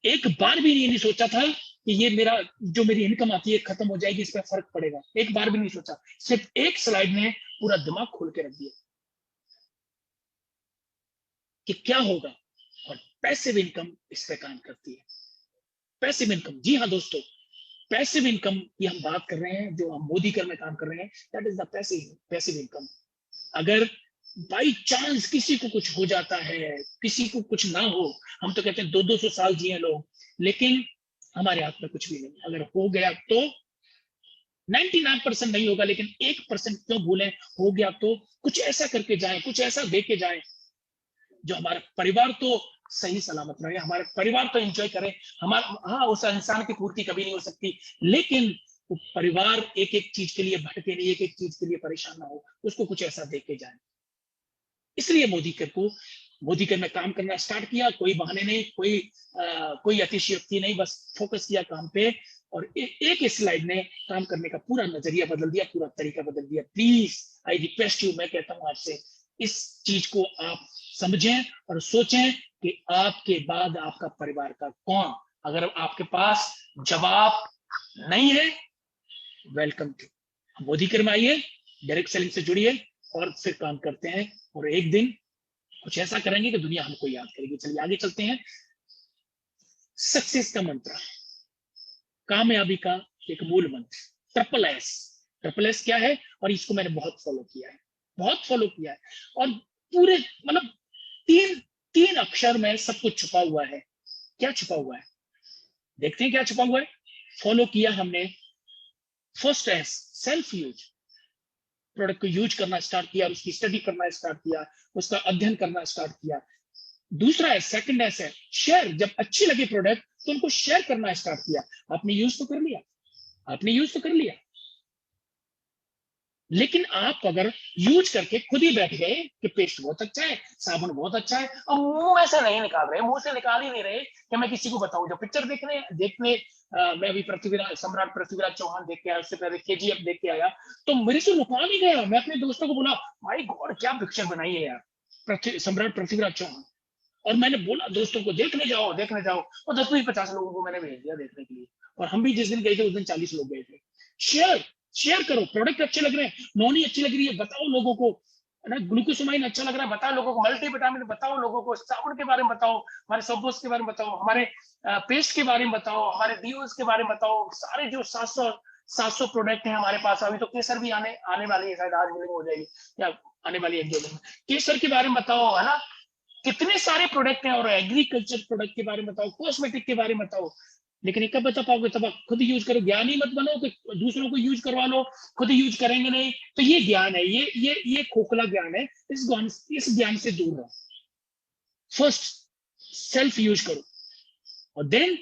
एक बार भी नहीं सोचा था कि ये मेरी इनकम आती है खत्म हो जाएगी, इस पर फर्क पड़ेगा। एक बार भी नहीं सोचा। सिर्फ एक स्लाइड ने पूरा दिमाग खोल के रख दिया कि क्या होगा। और पैसिव इनकम इस पे काम करती है। पैसिव इनकम, जी हाँ दोस्तों, पैसिव इनकम की हम बात कर रहे हैं, जो हम मोदी कर में काम कर रहे हैं, that is the passive income. अगर बाई चांस किसी को कुछ हो जाता है, किसी को कुछ ना हो, हम तो कहते हैं 200 साल जिए लोग, लेकिन हमारे हाथ में कुछ भी नहीं। अगर हो गया तो 99% नहीं होगा, लेकिन 1% क्यों भूलें, हो गया तो कुछ ऐसा करके जाएं, कुछ ऐसा दे के जाएं जो हमारा परिवार तो सही सलामत रहे, हमारे परिवार तो एंजॉय करे। हाँ, उस इंसान की पूर्ति कभी नहीं हो सकती, लेकिन वो परिवार एक एक चीज के लिए भटके नहीं, एक एक चीज के लिए परेशान ना हो, उसको कुछ ऐसा दे के जाए। इसलिए मोदी कर में काम करना स्टार्ट किया। कोई बहाने नहीं, कोई अतिशयोक्ति नहीं, बस फोकस किया काम पे। और एक स्लाइड ने काम करने का पूरा नजरिया बदल दिया, पूरा तरीका बदल दिया। प्लीज आई रिक्वेस्ट यू, मैं कहता हूं आपसे, इस चीज को आप समझें और सोचें कि आपके बाद आपका परिवार का कौन। अगर आपके पास जवाब नहीं है, वेलकम टू मोदी कर में आइए, डायरेक्ट सेलिंग से जुड़िए और फिर काम करते हैं। और एक दिन कुछ ऐसा करेंगे कि दुनिया हमको याद करेगी। चलिए आगे चलते हैं। सक्सेस का मंत्र, कामयाबी का एक मूल मंत्र, ट्रिपल एस क्या है? और इसको मैंने बहुत फॉलो किया है। और पूरे मतलब तीन अक्षर में सब कुछ छुपा हुआ है। क्या छुपा हुआ है? देखते हैं क्या छुपा हुआ है। फॉलो किया हमने। First S, self use, product को यूज करना स्टार्ट किया, उसकी स्टडी करना स्टार्ट किया, उसका अध्ययन करना स्टार्ट किया। दूसरा है, सेकंड एस है शेयर। जब अच्छी लगी प्रोडक्ट तो उनको शेयर करना स्टार्ट किया। आपने यूज तो कर लिया, लेकिन आप अगर यूज करके खुद ही बैठ गए कि पेस्ट बहुत अच्छा है, साबुन बहुत अच्छा है, और मुंह से निकाल ही नहीं रहे कि मैं किसी को बताऊं। जो पिक्चर देखने मैं अभी सम्राट पृथ्वीराज चौहान देख के आया, उससे पहले KGF देख के आया, तो मेरे से रुका नहीं गया। मैं अपने दोस्तों को बोला, माय गॉड क्या पिक्चर बनाई है यार, सम्राट पृथ्वीराज चौहान। और मैंने बोला दोस्तों को, देखने जाओ। और 10-50 लोगों को मैंने भेज दिया देखने के लिए। और हम भी जिस दिन गए थे उस दिन 40 लोग गए थे। शेयर करो, प्रोडक्ट अच्छे लग रहे हैं, नोनी अच्छी लग रही है, बताओ लोगों को, है ना, ग्लूकोसामाइन अच्छा लग रहा है, बताओ लोगों को, मल्टीविटामिन बताओ लोगों को, साबुन के बारे में बताओ, हमारे सोप के बारे में बताओ, हमारे पेस्ट के बारे में बताओ, हमारे डिओज के बारे में बताओ, सारे जो 700 प्रोडक्ट हैं हमारे पास। अभी तो केसर भी आने वाली है, शायद आज मिलिंग हो जाएगी या आने वाली है 1-2 दिन में। केसर के बारे में बताओ, है ना, कितने सारे प्रोडक्ट हैं, और एग्रीकल्चर प्रोडक्ट के बारे में बताओ, कॉस्मेटिक के बारे में बताओ। लेकिन ये कब बता पाओगे? तब आप खुद यूज करो। ज्ञानी मत बनो कि दूसरों को यूज करवा लो, खुद यूज करेंगे नहीं। तो ये ज्ञान है, ये खोखला ज्ञान है। इस ज्ञान से दूर रहो। फर्स्ट सेल्फ यूज करो और देन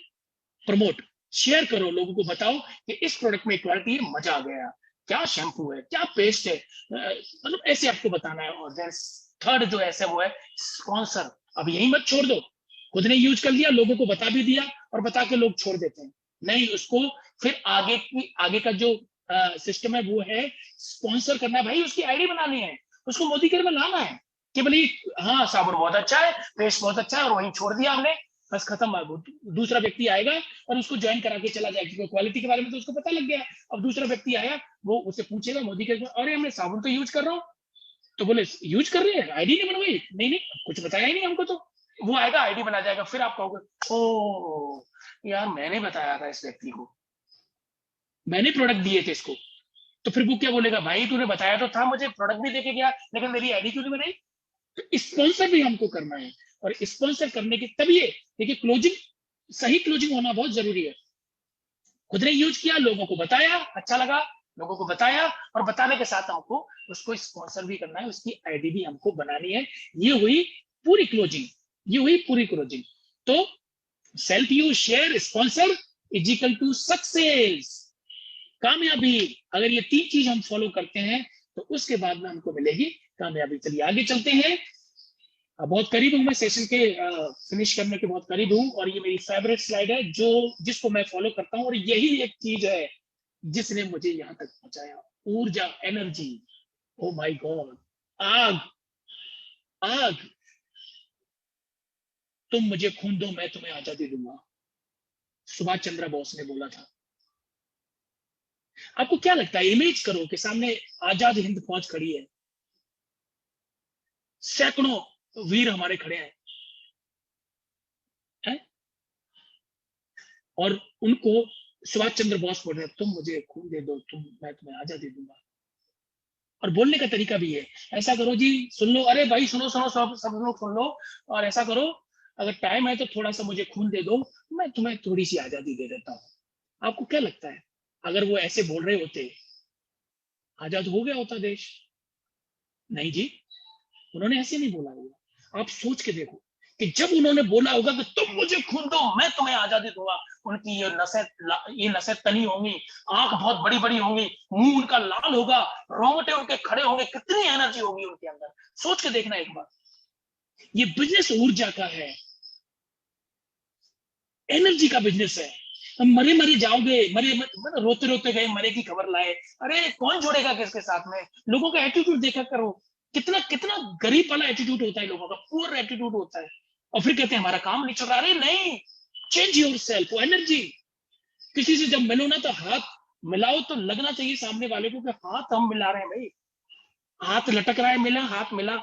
प्रमोट, शेयर करो, लोगों को बताओ कि इस प्रोडक्ट में क्वालिटी है, मजा आ गया, क्या शैम्पू है, क्या पेस्ट है, मतलब ऐसे आपको बताना है। और देन थर्ड जो ऐसे वो है स्पॉन्सर। अब यही मत छोड़ दो, खुद ने यूज कर लिया, लोगों को बता भी दिया और बता के लोग छोड़ देते हैं। नहीं, उसको फिर आगे का जो सिस्टम है वो है स्पॉन्सर करना है। भाई उसकी आईडी बनानी है, उसको मोदी केयर में लाना है कि भाई हाँ साबुन बहुत अच्छा है, पेस्ट बहुत अच्छा है, और वहीं छोड़ दिया हमने, बस खत्म। दूसरा व्यक्ति आएगा और उसको ज्वाइन करा के चला जाएगा, क्योंकि क्वालिटी के बारे में तो उसको पता लग गया। अब दूसरा व्यक्ति आया, वो उससे पूछेगा मोदी केयर, अरे हमने साबुन तो यूज कर रहा हूँ, तो बोले यूज कर रहे हैं, आईडी नहीं बनवाई? नहीं, कुछ बताया ही नहीं हमको। तो वो आएगा, आईडी बना जाएगा, फिर आप कहोगे ओ यार मैंने बताया था इस व्यक्ति को, मैंने प्रोडक्ट दिए थे इसको। तो फिर वो क्या बोलेगा, भाई तूने बताया तो था, मुझे प्रोडक्ट भी देके गया, लेकिन मेरी आईडी क्यों नहीं बनाई? तो स्पॉन्सर भी हमको करना है, और स्पॉन्सर करने की तब ये देखिए क्लोजिंग, सही क्लोजिंग होना बहुत जरूरी है। खुद ने यूज किया, लोगों को बताया, अच्छा लगा, लोगों को बताया, और बताने के साथ हमको उसको स्पॉन्सर भी करना है, उसकी आईडी भी हमको बनानी है। ये हुई पूरी क्लोजिंग। तो self use, share, sponsor is equal to success, कामयाबी। अगर ये 3 चीज हम फॉलो करते हैं तो उसके बाद में हमको मिलेगी कामयाबी। चलिए आगे चलते हैं। बहुत करीब हूं मैं सेशन के फिनिश करने के, बहुत करीब हूं, और ये मेरी फेवरेट स्लाइड है जिसको मैं फॉलो करता हूं, और यही एक चीज है जिसने मुझे यहां तक पहुंचाया। ऊर्जा, एनर्जी, ओ माय गॉड, आग। तुम मुझे खून दो, मैं तुम्हें आजादी दूंगा, सुभाष चंद्र बोस ने बोला था। आपको क्या लगता है? इमेज करो कि सामने आजाद हिंद फौज खड़ी है, सैकड़ों वीर हमारे खड़े हैं, है? और उनको सुभाष चंद्र बोस बोल रहे हैं तुम मुझे खून दे दो, मैं तुम्हें आजादी दूंगा। और बोलने का तरीका भी है, ऐसा करो जी, सुन लो, अरे भाई सुनो सब लोग सुन लो, और ऐसा करो, अगर टाइम है तो थोड़ा सा मुझे खून दे दो, मैं तुम्हें थोड़ी सी आजादी दे देता हूं। आपको क्या लगता है, अगर वो ऐसे बोल रहे होते, आजाद हो गया होता देश? नहीं जी, उन्होंने ऐसे नहीं बोला होगा। आप सोच के देखो कि जब उन्होंने बोला होगा कि तुम मुझे खून दो, मैं तुम्हें आजादी दूंगा, उनकी ये नसें तनी होंगी, आंख बहुत बड़ी बड़ी होंगी, मुंह उनका लाल होगा, रोंगटे उनके खड़े होंगे, कितनी एनर्जी होगी उनके अंदर। सोच के देखना एक बार। ये बिजनेस ऊर्जा का है, एनर्जी का बिजनेस है। मरे जाओगे, रोते रोते गए, मरे की खबर लाए, अरे कौन जोड़ेगा किसके साथ में? लोगों का एटीट्यूड देखा करो, कितना गरीब वाला एटीट्यूड होता है लोगों का, पुअर एटीट्यूड होता है, और फिर कहते हैं हमारा काम नहीं चल रहा। अरे नहीं, चेंज योरसेल्फ। एनर्जी, किसी से जब मिलो ना तो हाथ मिलाओ, तो लगना चाहिए सामने वाले को कि हाथ हम मिला रहे हैं भाई, हाथ लटक रहा है, मिला, हाथ मिला।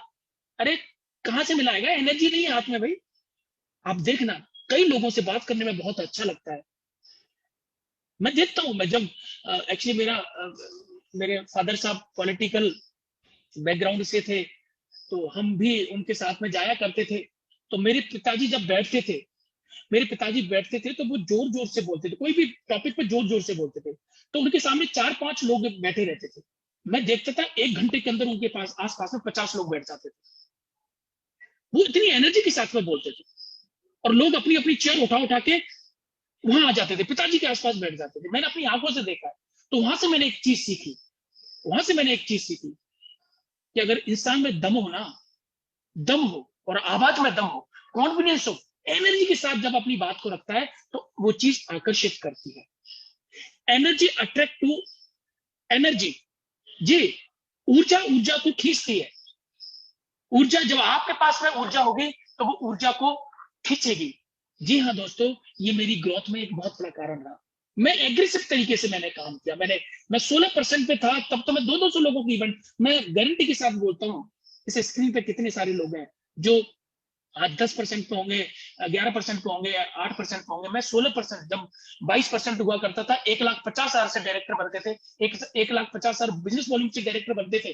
अरे कहां से मिलाएगा? एनर्जी नहीं है हाथ में भाई। आप देखना, कई लोगों से बात करने में बहुत अच्छा लगता है। मैं देखता हूं, मैं जब एक्चुअली मेरे फादर साहब पॉलिटिकल बैकग्राउंड से थे, तो हम भी उनके साथ में जाया करते थे। तो मेरे पिताजी जब बैठते थे तो वो जोर जोर से बोलते थे, कोई भी टॉपिक पे जोर जोर से बोलते थे, तो उनके सामने 4-5 लोग बैठे रहते थे। मैं देखता था 1 घंटे के अंदर उनके पास आसपास में 50 लोग बैठ जाते थे। वो इतनी एनर्जी के साथ में बोलते थे, और लोग अपनी अपनी चेयर उठा के वहां आ जाते थे, पिताजी के आसपास बैठ जाते थे। मैंने अपनी आंखों से देखा है। तो वहां से मैंने एक चीज सीखी कि अगर इंसान में दम हो और आवाज में दम हो, कॉन्फिडेंस हो, एनर्जी के साथ जब अपनी बात को रखता है, तो वो चीज आकर्षित करती है। एनर्जी अट्रैक्ट टू एनर्जी जी, ऊर्जा को खींचती है। ऊर्जा, जब आपके पास में ऊर्जा होगी तो वो ऊर्जा को खींचेगी। जी हाँ दोस्तों, ये मेरी ग्रोथ में एक बहुत बड़ा कारण रहा। मैं एग्रेसिव तरीके से मैंने काम किया। मैं 16% पे था, तब तो मैं 200 लोगों की इवेंट, मैं गारंटी के साथ बोलता हूँ, इस स्क्रीन पे कितने सारे लोग हैं जो आज 10% पे होंगे, 11% पे होंगे, 8% पे होंगे। मैं 16%, जब 22% हुआ करता था, 1,50,000 से डायरेक्टर बनते थे, 1,50,000 बिजनेस वॉल्यूम से डायरेक्टर बनते थे,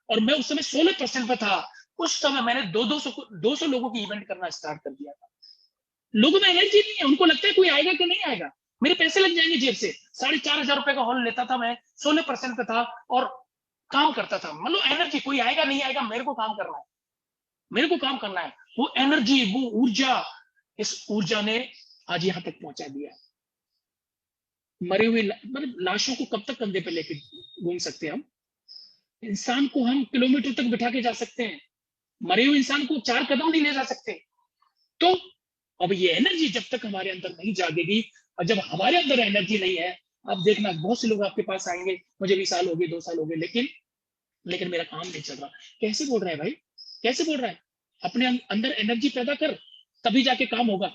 और मैं उस समय 16% पे था। उस समय मैंने 200 लोगों की इवेंट करना स्टार्ट कर दिया था। लोगों में एनर्जी नहीं है, उनको लगता है कोई आएगा कि नहीं आएगा, मेरे पैसे लग जाएंगे जेब से। 4,500 रुपए का हॉल लेता था मैं, 16% पे था और काम करता था। मतलब एनर्जी, कोई आएगा नहीं आएगा, मेरे को काम करना है, मेरे को काम करना है। वो एनर्जी, वो ऊर्जा, इस ऊर्जा ने आज यहां तक पहुंचा दिया। मरे हुए मतलब लाशों को कब तक कंधे पे लेके घूम सकते हैं हम? इंसान को हम किलोमीटर तक बिठा के जा सकते हैं, मरे हुए इंसान को 4 कदम नहीं ले जा सकते। तो अब ये एनर्जी जब तक हमारे अंदर नहीं जागेगी, और जब हमारे अंदर एनर्जी नहीं है, आप देखना बहुत से लोग आपके पास आएंगे, मुझे भी साल हो गए, 2 साल हो गए, लेकिन मेरा काम नहीं चल रहा। कैसे बोल रहा है भाई, कैसे बोल रहा है? अपने अंदर एनर्जी पैदा कर, तभी जाके काम होगा।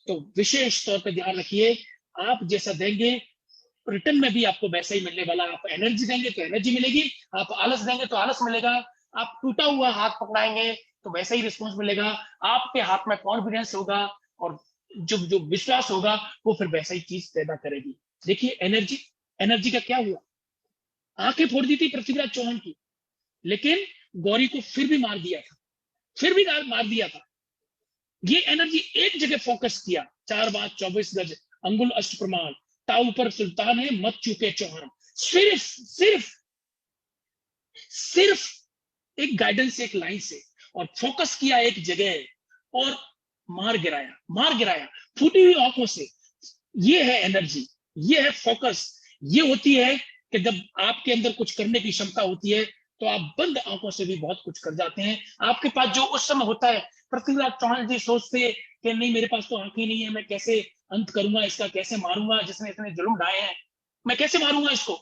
तो विशेष तौर पर ध्यान रखिए, आप जैसा देंगे रिटर्न में भी आपको वैसा ही मिलने वाला। आप एनर्जी देंगे तो एनर्जी मिलेगी, आप आलस देंगे तो आलस मिलेगा, आप टूटा हुआ हाथ पकड़ाएंगे तो वैसा ही रिस्पॉन्स मिलेगा। आपके हाथ में कॉन्फिडेंस होगा और जो जो विश्वास होगा वो फिर वैसा ही चीज पैदा करेगी। देखिए एनर्जी, एनर्जी का क्या हुआ, आंखें फोड़ दी थी पृथ्वीराज चौहान की, लेकिन गौरी को फिर भी मार दिया था, फिर भी मार दिया था। ये एनर्जी एक जगह फोकस किया, 4 बात 24 गज अंगुल अष्ट प्रमाण, ताऊ पर सुल्तान है मत चूके चौहान। सिर्फ सिर्फ सिर्फ एक गाइडेंस, एक लाइन से, और फोकस किया एक जगह और मार गिराया, मार गिराया फूटी हुई आंखों से। ये है एनर्जी, ये है फोकस। ये होती है कि जब आपके अंदर कुछ करने की क्षमता होती है तो आप बंद आंखों से भी बहुत कुछ कर जाते हैं। आपके पास जो उस समय होता है, पृथ्वीराज चौहान जी सोचते कि नहीं मेरे पास तो आंखें नहीं है, मैं कैसे अंत करूंगा इसका, कैसे मारूंगा, जिसने इतने जुल्म ढाए हैं, मैं कैसे मारूंगा इसको।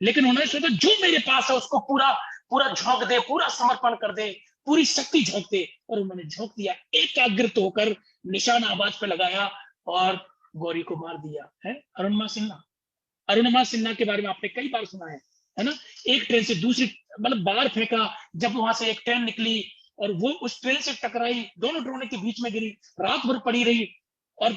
लेकिन उन्होंने सोचा जो मेरे पास है उसको पूरा पूरा झोंक दे, पूरा समर्पण कर दे, पूरी शक्ति झोंक दे। और उन्होंने झोंक दिया, एकाग्रत होकर निशान आवाज पे लगाया और गौरी को मार दिया है। अरुणिमा सिन्हा, अरुणिमा सिन्हा के बारे में आपने कई बार सुना है ना? एक ट्रेन से दूसरी, मतलब बाहर फेंका, जब वहां से एक ट्रेन निकली और वो उस ट्रेन से टकराई, दोनों ट्रेनों के बीच में गिरी, रात भर पड़ी रही, और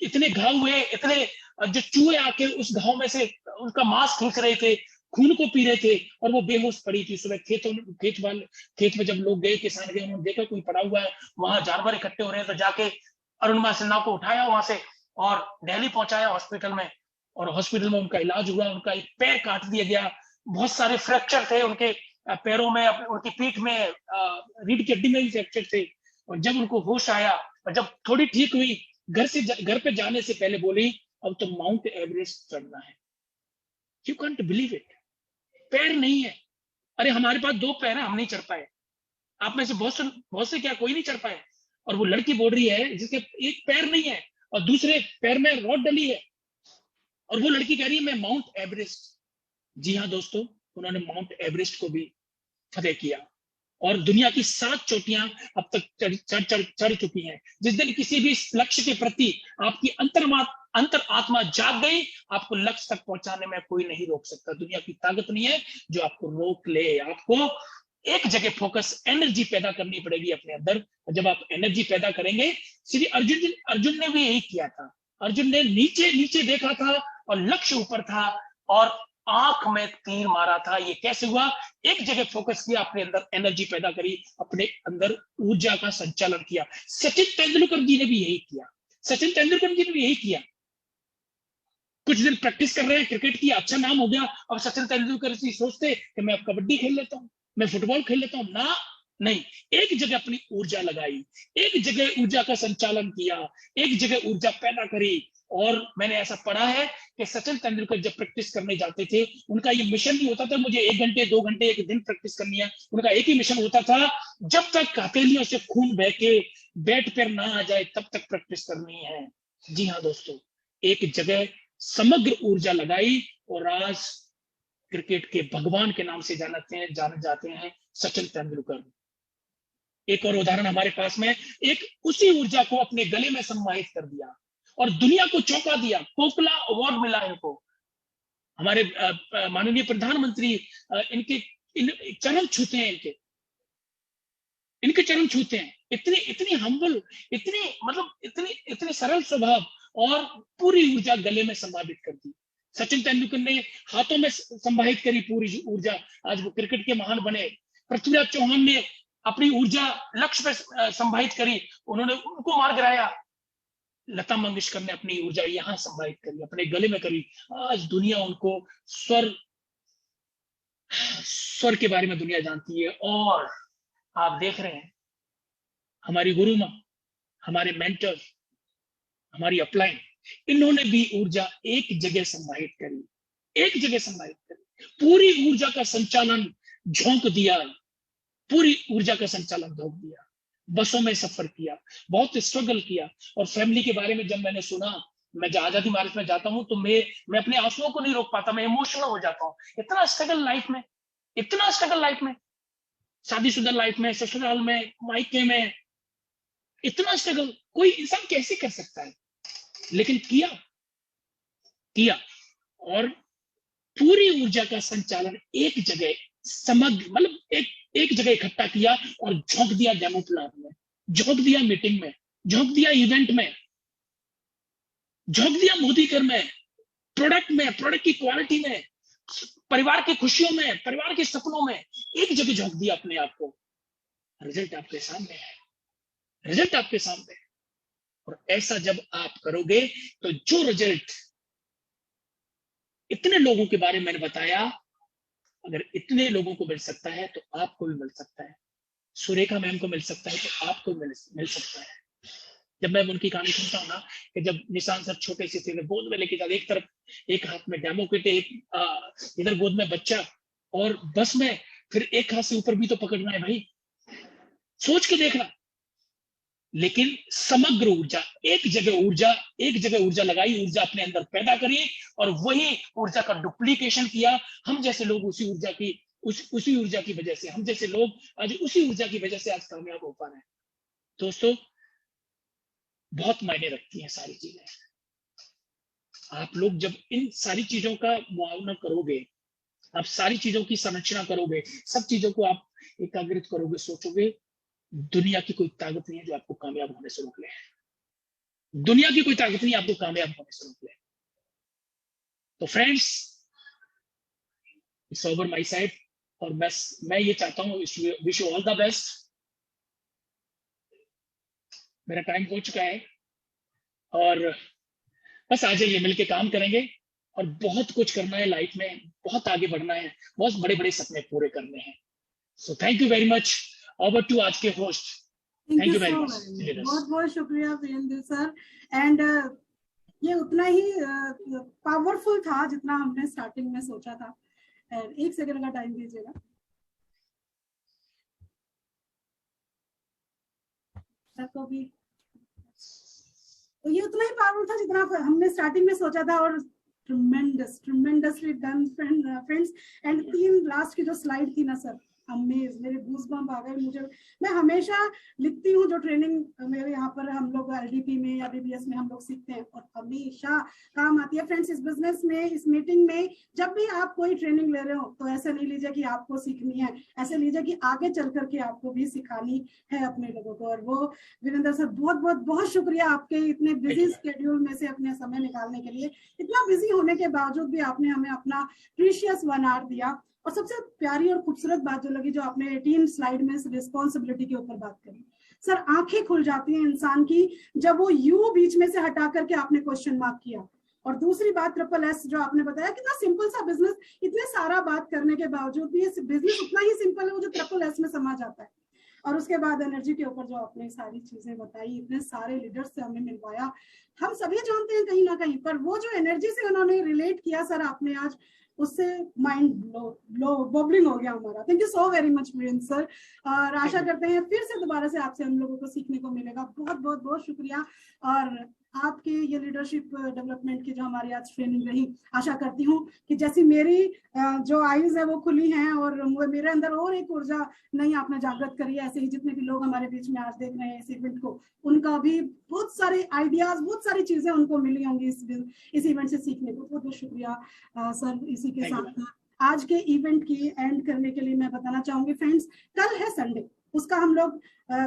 इतने घाव हुए, इतने जो चूहे आके उस घाव में से उनका मांस खींच रहे थे, खून को पी रहे थे, और वो बेहोश पड़ी थी। सुबह खेत में जब लोग गए, किसान गए, उन्होंने देखा कोई पड़ा हुआ है, वहां जानवर इकट्ठे हो रहे हैं, तो जाके अरुणिमा सिन्हा को उठाया वहां से और दिल्ली पहुंचाया हॉस्पिटल में, और हॉस्पिटल में उनका इलाज हुआ। उनका एक पैर काट दिया गया, बहुत सारे फ्रैक्चर थे उनके पैरों में, उनकी पीठ में, रीढ़ की हड्डी में भी फ्रैक्चर थे। और जब उनको होश आया और जब थोड़ी ठीक हुई, घर पे जाने से पहले बोली अब तो माउंट एवरेस्ट चढ़ना है। यू कांट बिलीव इट, पैर नहीं है। अरे हमारे पास 2 पैर है, हम नहीं चढ़ पाए। आप में से बहुत से क्या कोई नहीं चढ़ पाए। और वो लड़की बोल रही है जिसके एक पैर नहीं है और दूसरे पैर में रॉड डली है, और वो लड़की कह रही है मैं माउंट एवरेस्ट। जी हाँ दोस्तों, उन्होंने माउंट एवरेस्ट को भी फतेह किया और दुनिया की 7 चोटियां अब तक चढ़ चुकी हैं। जिस दिन किसी भी लक्ष्य के प्रति आपकी अंतर आत्मा जाग गई, आपको लक्ष्य तक पहुंचाने में कोई नहीं रोक सकता। दुनिया की ताकत नहीं है जो आपको रोक ले। आपको एक जगह फोकस, एनर्जी पैदा करनी पड़ेगी अपने अंदर। और जब आप एनर्जी पैदा करेंगे, श्री अर्जुन ने भी यही किया था। अर्जुन ने नीचे नीचे देखा था और लक्ष्य ऊपर था, और आंख में तीर मारा था। ये कैसे हुआ? एक जगह फोकस किया, अपने अंदर एनर्जी पैदा करी, अपने अंदर ऊर्जा का संचालन किया। सचिन तेंदुलकर जी ने भी यही किया, सचिन तेंदुलकर जी ने भी यही किया। कुछ दिन प्रैक्टिस कर रहे हैं क्रिकेट की, अच्छा नाम हो गया, अब सचिन तेंदुलकर जी सोचते कि मैं अब कबड्डी खेल लेता हूँ, मैं फुटबॉल खेल लेता हूँ ना, नहीं। एक जगह अपनी ऊर्जा लगाई, एक जगह ऊर्जा का संचालन किया, एक जगह ऊर्जा पैदा करी। और मैंने ऐसा पढ़ा है कि सचिन तेंदुलकर जब प्रैक्टिस करने जाते थे, उनका ये मिशन नहीं होता था मुझे 1 घंटे 2 घंटे 1 दिन प्रैक्टिस करनी है। उनका एक ही मिशन होता था, जब तक हथेलियों से खून बह के बैट पर ना आ जाए तब तक प्रैक्टिस करनी है। जी हाँ दोस्तों, एक जगह समग्र ऊर्जा लगाई और आज क्रिकेट के भगवान के नाम से जाने जाते हैं सचिन तेंदुलकर। एक और उदाहरण हमारे पास में, एक उसी ऊर्जा को अपने गले में सम्मानित कर दिया, और दुनिया को चौंका दिया। कोकला अवार्ड मिला इनको, हमारे माननीय प्रधानमंत्री इनके चरण छूते हैं, इनके चरण छूते हैं। इतनी हम्बल, इतनी सरल स्वभाव और पूरी ऊर्जा गले में संभावित कर दी। सचिन तेंदुलकर ने हाथों में संभावित करी पूरी ऊर्जा, आज वो क्रिकेट के महान बने। पृथ्वीराज चौहान ने अपनी ऊर्जा लक्ष्य पे संभावित करी, उन्होंने उनको मार गिराया। लता मंगेशकर ने अपनी ऊर्जा यहां संभावित करी, अपने गले में करी। आज दुनिया उनको स्वर के बारे में दुनिया जानती है। और आप देख रहे हैं हमारी गुरु मां, हमारे मेंटर, हमारी अपलाइन, इन्होंने भी ऊर्जा एक जगह संभावित करी, एक जगह संभावित करी। पूरी ऊर्जा का संचालन झोंक दिया, पूरी ऊर्जा का संचालन झोंक दिया। बसों में सफर किया, बहुत स्ट्रगल किया। और फैमिली के बारे में जब मैंने सुना, मैं जब आजादी मार्च में जाता हूं तो मैं अपने आंसुओं को नहीं रोक पाता, मैं इमोशनल हो जाता हूं। इतना स्ट्रगल लाइफ में, इतना स्ट्रगल लाइफ में, शादीशुदा लाइफ में, ससुराल में, मायके में, इतना स्ट्रगल कोई इंसान कैसे कर सकता है? लेकिन किया और पूरी ऊर्जा का संचालन एक जगह समग्र, मतलब एक जगह इकट्ठा किया और झोंक दिया डेमो प्लान में, झोंक दिया मीटिंग में, झोंक दिया इवेंट में, झोंक दिया मोदीकर में, प्रोडक्ट की क्वालिटी में, परिवार की खुशियों में, परिवार के सपनों में, एक जगह झोंक दिया अपने आप को। रिजल्ट आपके सामने है, रिजल्ट आपके सामने है। और ऐसा जब आप करोगे तो जो रिजल्ट इतने लोगों के बारे में मैंने बताया, अगर इतने लोगों को मिल सकता है तो आपको भी मिल सकता है। सुरेखा मैम को मिल सकता है तो आपको मिल सकता है। जब मैं उनकी कहानी सुनता हूँ ना, कि जब निशान सर छोटे से थे, गोद में लेके जाते, एक तरफ एक हाथ में डेमो किट, एक इधर गोद में बच्चा, और बस में फिर एक हाथ से ऊपर भी तो पकड़ना है भाई, सोच के देखना। लेकिन समग्र ऊर्जा, एक जगह ऊर्जा लगाई, ऊर्जा अपने अंदर पैदा करी और वही ऊर्जा का डुप्लीकेशन किया। हम जैसे लोग उसी ऊर्जा की वजह से, हम जैसे लोग आज उसी ऊर्जा की वजह से आज कामयाब हो पा रहे हैं। दोस्तों, बहुत मायने रखती हैं सारी चीजें। आप लोग जब इन सारी चीजों का मुआवना करोगे, आप सारी चीजों की संरचना करोगे, सब चीजों को आप एकाग्रित करोगे, सोचोगे, दुनिया की कोई ताकत नहीं है जो आपको कामयाब होने से रोक ले। दुनिया की कोई ताकत नहीं आपको कामयाब होने से रोक ले। तो friends, it's over my side, और मैं ये चाहता हूँ, wish you all the best. मेरा टाइम हो चुका है और बस आ जाइए, मिलके काम करेंगे और बहुत कुछ करना है लाइफ में, बहुत आगे बढ़ना है, बहुत बड़े बड़े सपने पूरे करने हैं। So thank you very much. Over to आज के host. Thank you very much. बहुत बहुत शुक्रिया वीरेंद्र सर। एंड ये उतना ही पावरफुल था जितना हमने स्टार्टिंग में सोचा था। एक सेकंड का टाइम दीजिएगा। तो भी तो ये उतना ही पावरफुल था जितना हमने स्टार्टिंग में सोचा था। और tremendously done friends. And 3 last की जो स्लाइड थी ना सर, अमेज, मेरे गूज़बम्प आ गए मुझे। मैं हमेशा लिखती हूँ जो ट्रेनिंग मेरे यहाँ पर हम लोग LDP में या BBS में हम लोग सीखते हैं, और हमेशा काम आती है। फ्रेंड्स, इस बिजनेस में, इस मीटिंग में जब भी आप कोई ट्रेनिंग ले रहे हो तो ऐसे नहीं लीजिए कि आपको सीखनी है, ऐसे लीजिए कि आगे चल करके आपको भी सिखानी है अपने लोगों को। और वो वीरेंद्र सर, बहुत बहुत बहुत शुक्रिया आपके इतने बिजी शेड्यूल में से अपने समय निकालने के लिए। इतना बिजी होने के बावजूद भी आपने हमें अपना प्रीशियस 1 आवर दिया। और सबसे प्यारी और खूबसूरत बात जो लगी, जो आपने 18 स्लाइड में रिस्पॉन्सिबिलिटी के ऊपर बात करी सर, आंखें खुल जाती हैं इंसान की जब वो यू बीच में से हटा करके आपने क्वेश्चन मार्क किया। और दूसरी बात SSS जो आपने बताया, कितना सिंपल सा बिजनेस, इतने सारा बात करने के बावजूद भी ये बिजनेस उतना ही सिंपल है वो जो SSS में समा जाता है। और उसके बाद एनर्जी के ऊपर जो आपने सारी चीजें बताई, इतने सारे लीडर्स से हमें मिलवाया, हम सभी जानते हैं कहीं ना कहीं, पर वो जो एनर्जी से उन्होंने रिलेट किया सर आपने आज, उससे माइंड ब्लो बबलिंग हो गया हमारा। Thank you so very much Prince sir, और आशा करते हैं फिर से दोबारा से आपसे हम लोगों को सीखने को मिलेगा। बहुत बहुत बहुत शुक्रिया। और आपके ये लीडरशिप डेवलपमेंट की जो हमारी आज ट्रेनिंग रही, आशा करती हूँ कि जैसी मेरी जो आईज है वो खुली हैं और मेरे अंदर और एक ऊर्जा नई आपने जागृत करी है, ऐसे ही जितने भी लोग हमारे बीच में आज देख रहे हैं इस इवेंट को, उनका भी बहुत सारे आइडियाज, बहुत सारी चीजें उनको मिली होंगी इस इवेंट से सीखने को। बहुत बहुत शुक्रिया सर। इसी के साथ आज के इवेंट की एंड करने के लिए मैं बताना चाहूंगी फ्रेंड्स, कल है संडे, उसका हम लोग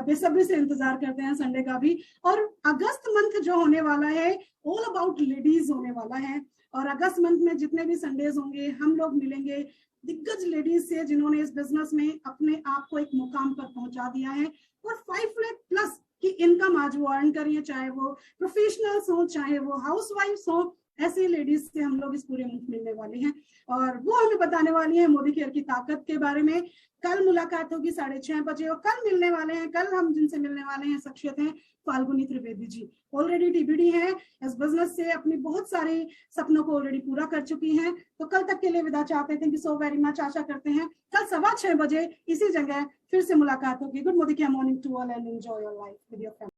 बेसब्री से इंतजार करते हैं, संडे का भी। और अगस्त मंथ जो होने वाला है ऑल अबाउट लेडीज होने वाला है, और अगस्त मंथ में जितने भी संडेज होंगे हम लोग मिलेंगे दिग्गज लेडीज से जिन्होंने इस बिजनेस में अपने आप को एक मुकाम पर पहुंचा दिया है और 5 लाख प्लस की इनकम आज वो अर्न करिए, चाहे वो प्रोफेशनल्स हो चाहे वो हाउसवाइफ्स हो, ऐसे लेडीज से हम लोग इस पूरे मंथ मिलने वाले हैं और वो हमें बताने वाली है मोदी केयर की ताकत के बारे में। कल मुलाकात होगी 6:30 बजे और कल मिलने वाले हैं, कल हम जिनसे मिलने वाले हैं शख्सियत हैं फाल्गुनी त्रिवेदी जी। ऑलरेडी टीबीडी है, इस बिजनेस से अपनी बहुत सारे सपनों को ऑलरेडी पूरा कर चुकी हैं। तो कल तक के लिए विदा चाहते हैं। Thank you so very much. आशा करते हैं कल 6:15 बजे इसी जगह फिर से मुलाकात होगी। Good Modicare morning to all and enjoy your life with your family.